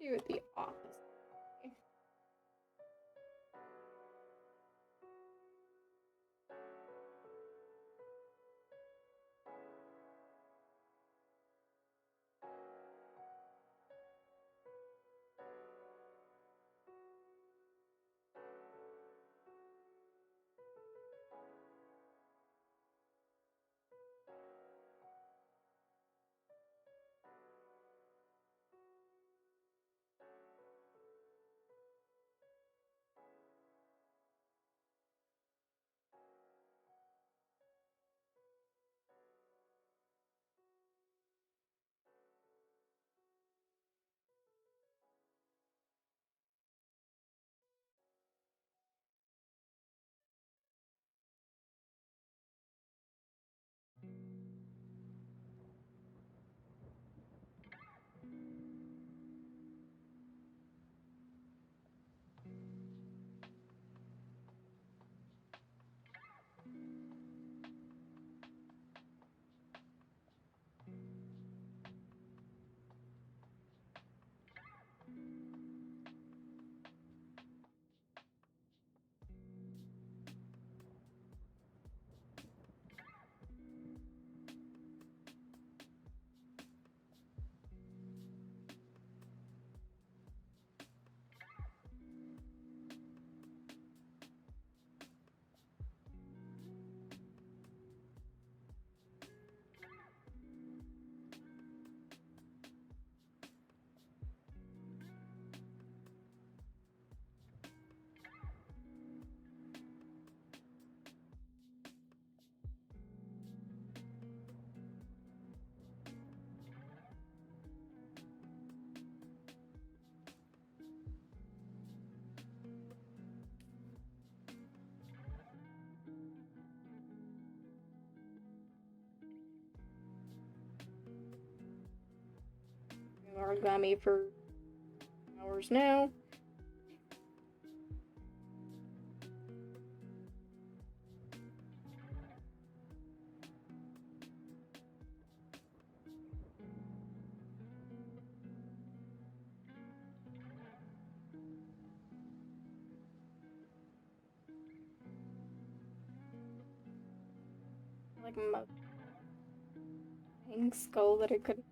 Do it the opposite. Origami for hours now. Like my skull that I couldn't.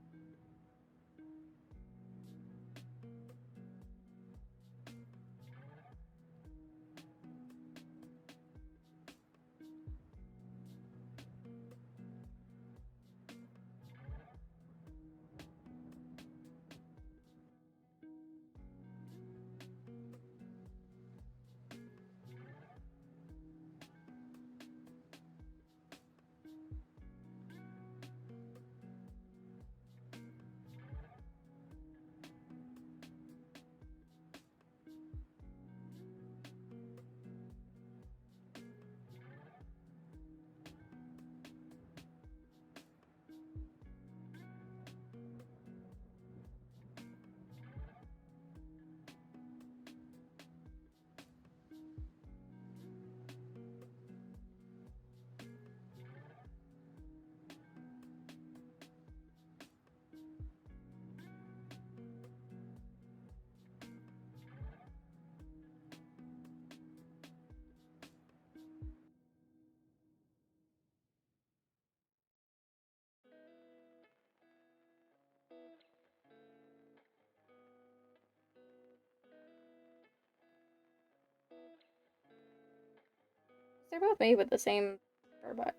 They're both made with the same store-bought.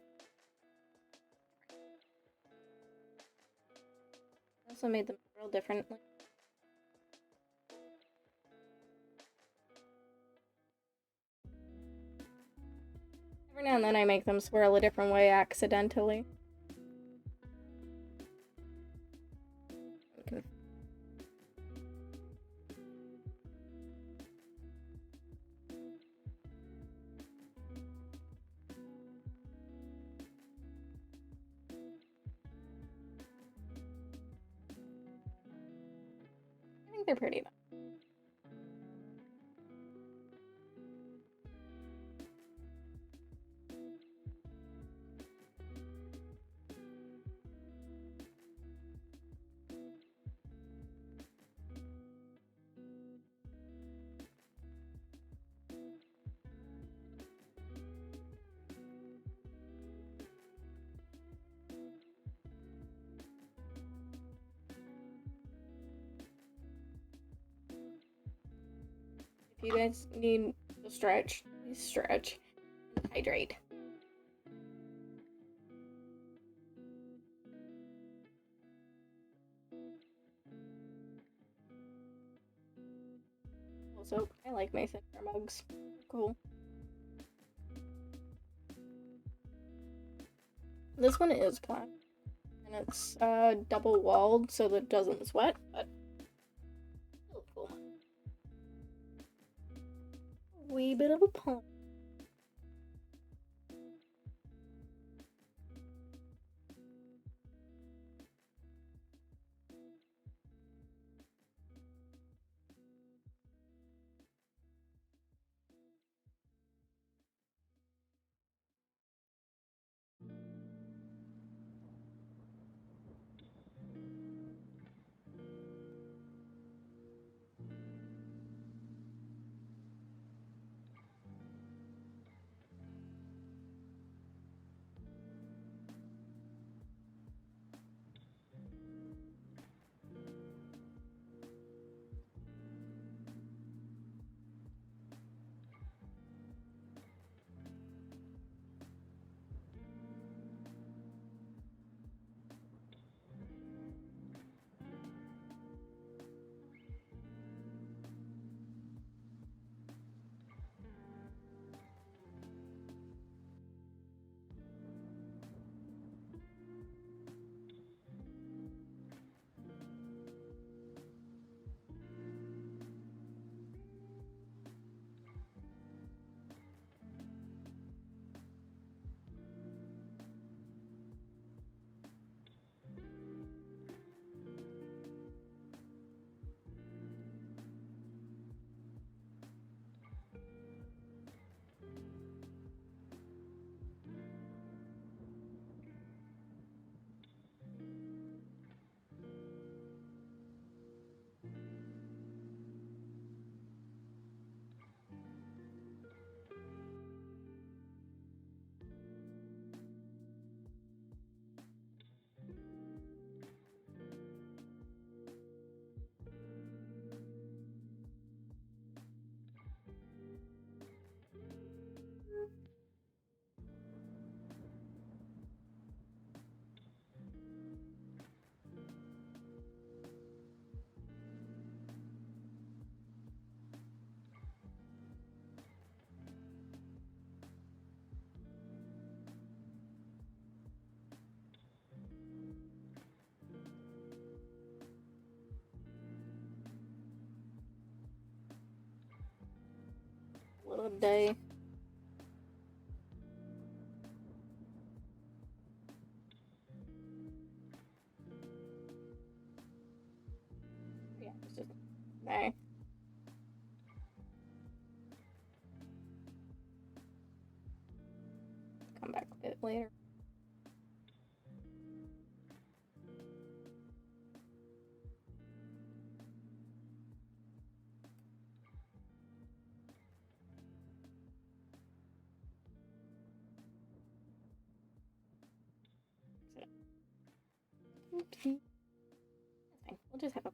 I also made them real differently. Every now and then I make them swirl a different way accidentally. Okay. I think they're pretty enough. If you guys need to stretch, please stretch and hydrate. Also, I like mason jar mugs. They're cool. This one is plastic, and it's double walled so that it doesn't sweat, but still cool. A wee bit of a pump. Little day. Yeah, it's just there. Come back with it later. Oopsie. That's fine. We'll just have a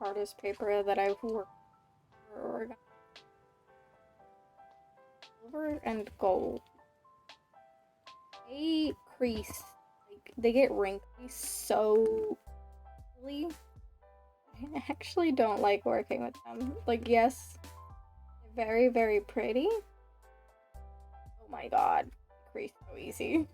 hardest paper that I've worked for origami. Silver and gold. They crease, like, they get wrinkly so easily. I actually don't like working with them. Like, yes, they're very, very pretty. Oh my god, they crease so easy.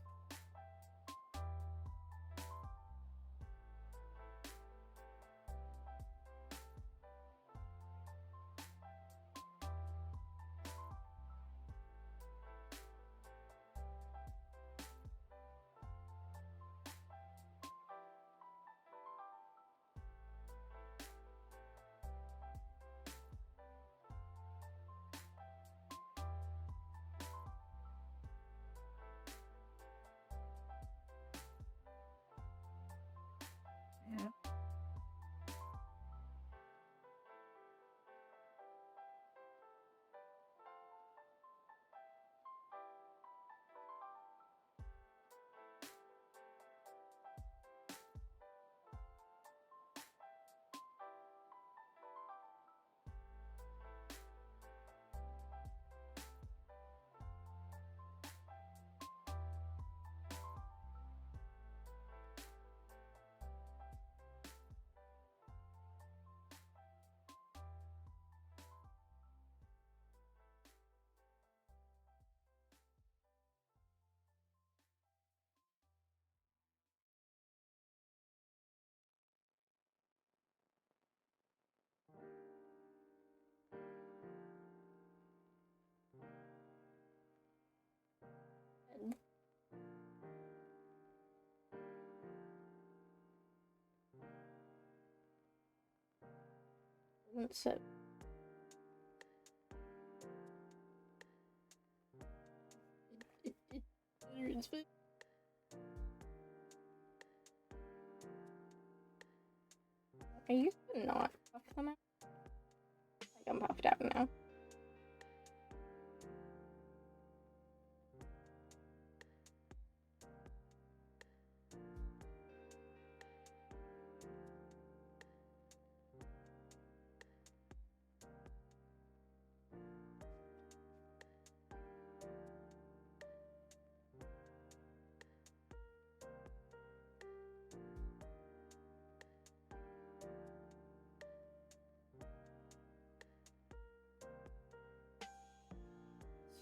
So I used to not puff them out. Like, I'm puffed out now.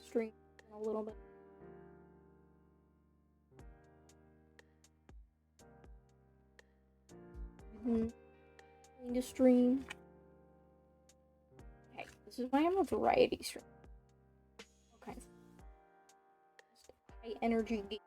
String a little bit. Going to stream. Okay, this is why I'm a variety stream. All kinds of just high energy geek.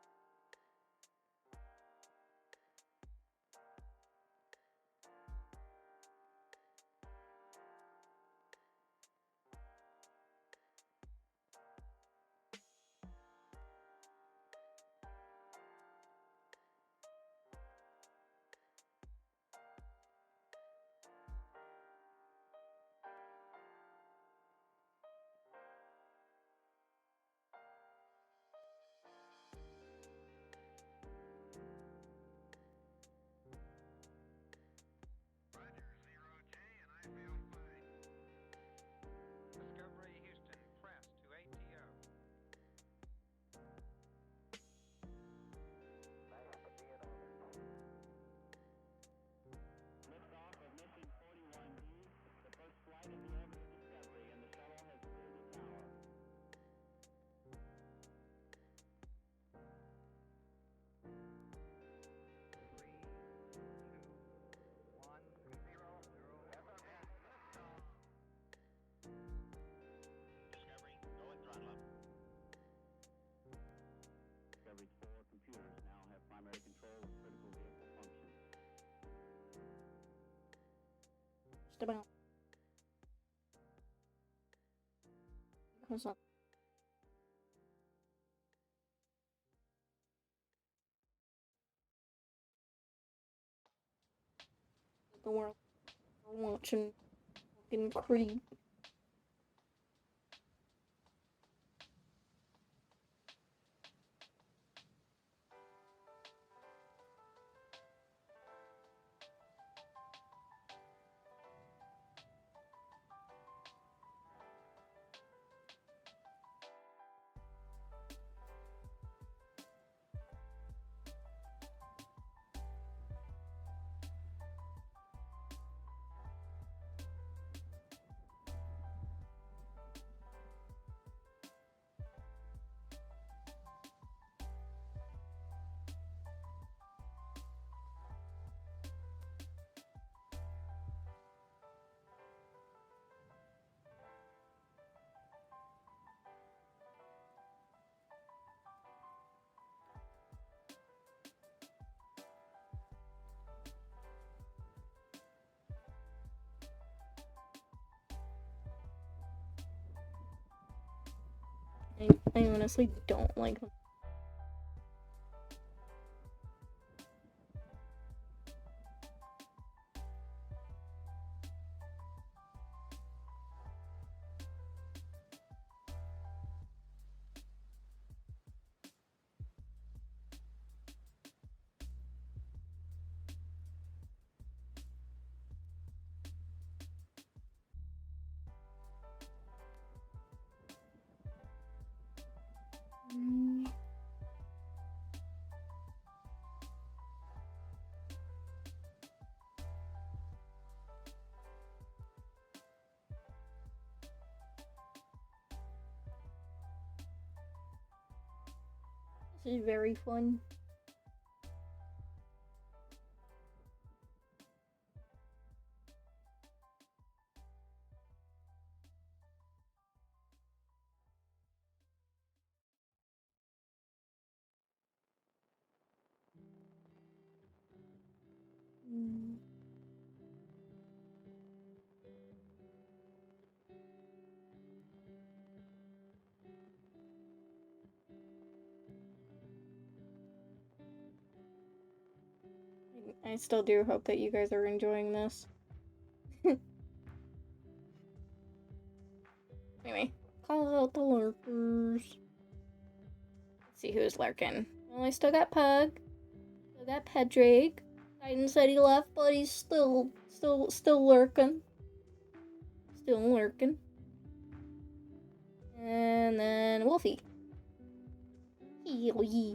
Just about. Because the world are watching fucking Creed. I honestly don't like them. This is very fun. I still do hope that you guys are enjoying this. Anyway, call out the lurkers. Let's see who's lurking. Well, I still got Pug. Still got Pedrick. Titan said he left, but he's still lurking. Still lurking. And then Wolfie. Yee.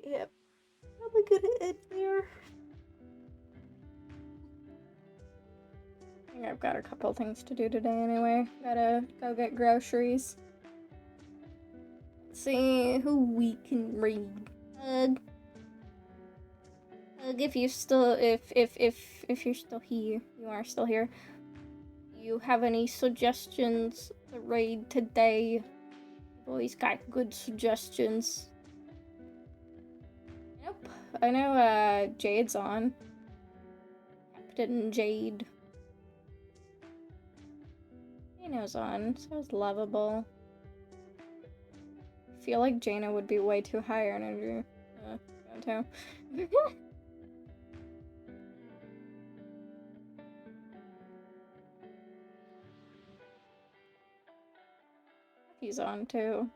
Yep. Probably gonna end there. I think I've got a couple things to do today anyway. Gotta go get groceries. Let's see who we can read. Pug, if you still if you're still here, you are still here. Do you have any suggestions to raid today? Boys got good suggestions. Nope. I know Jade's on. Captain Jade. Nino's on, so it's lovable. I feel like Jaina would be way too high energy. Don't know. He's on too.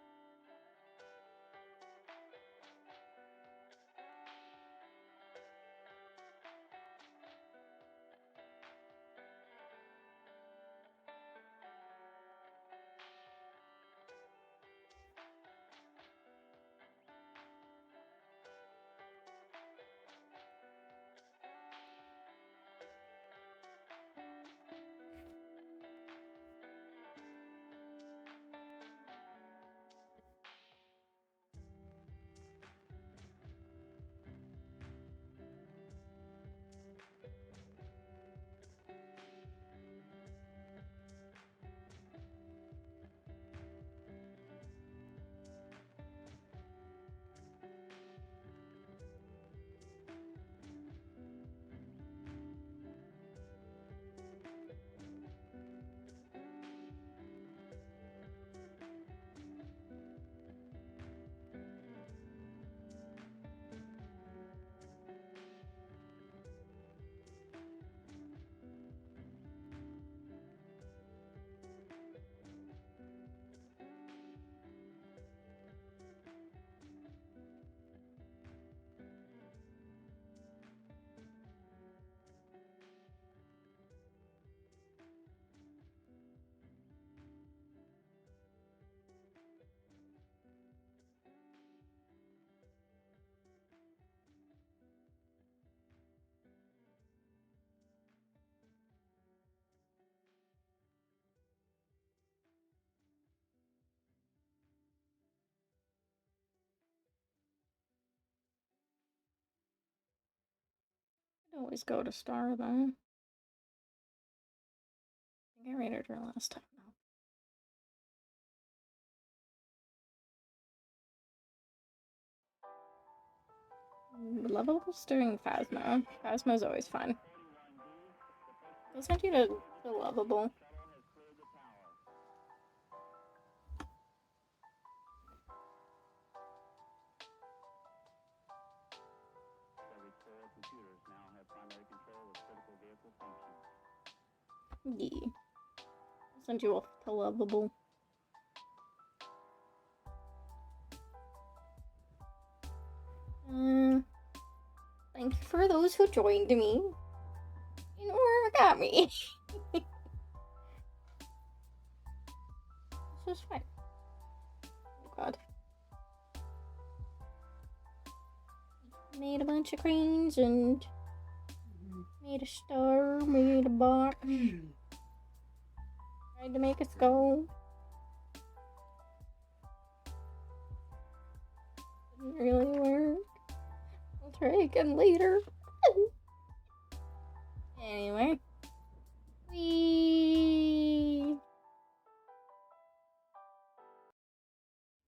I always go to Star though. I think I rated her last time though. Levels during Phasma. Phasma's always fun. I'll send you to Lovable. Yeah. I'll send you off to Lovable. Thank you for those who joined me in origami. This is fine. Oh god. Made a bunch of cranes and made a star, made a box. Tried to make a skull. Didn't really work. I'll try again later.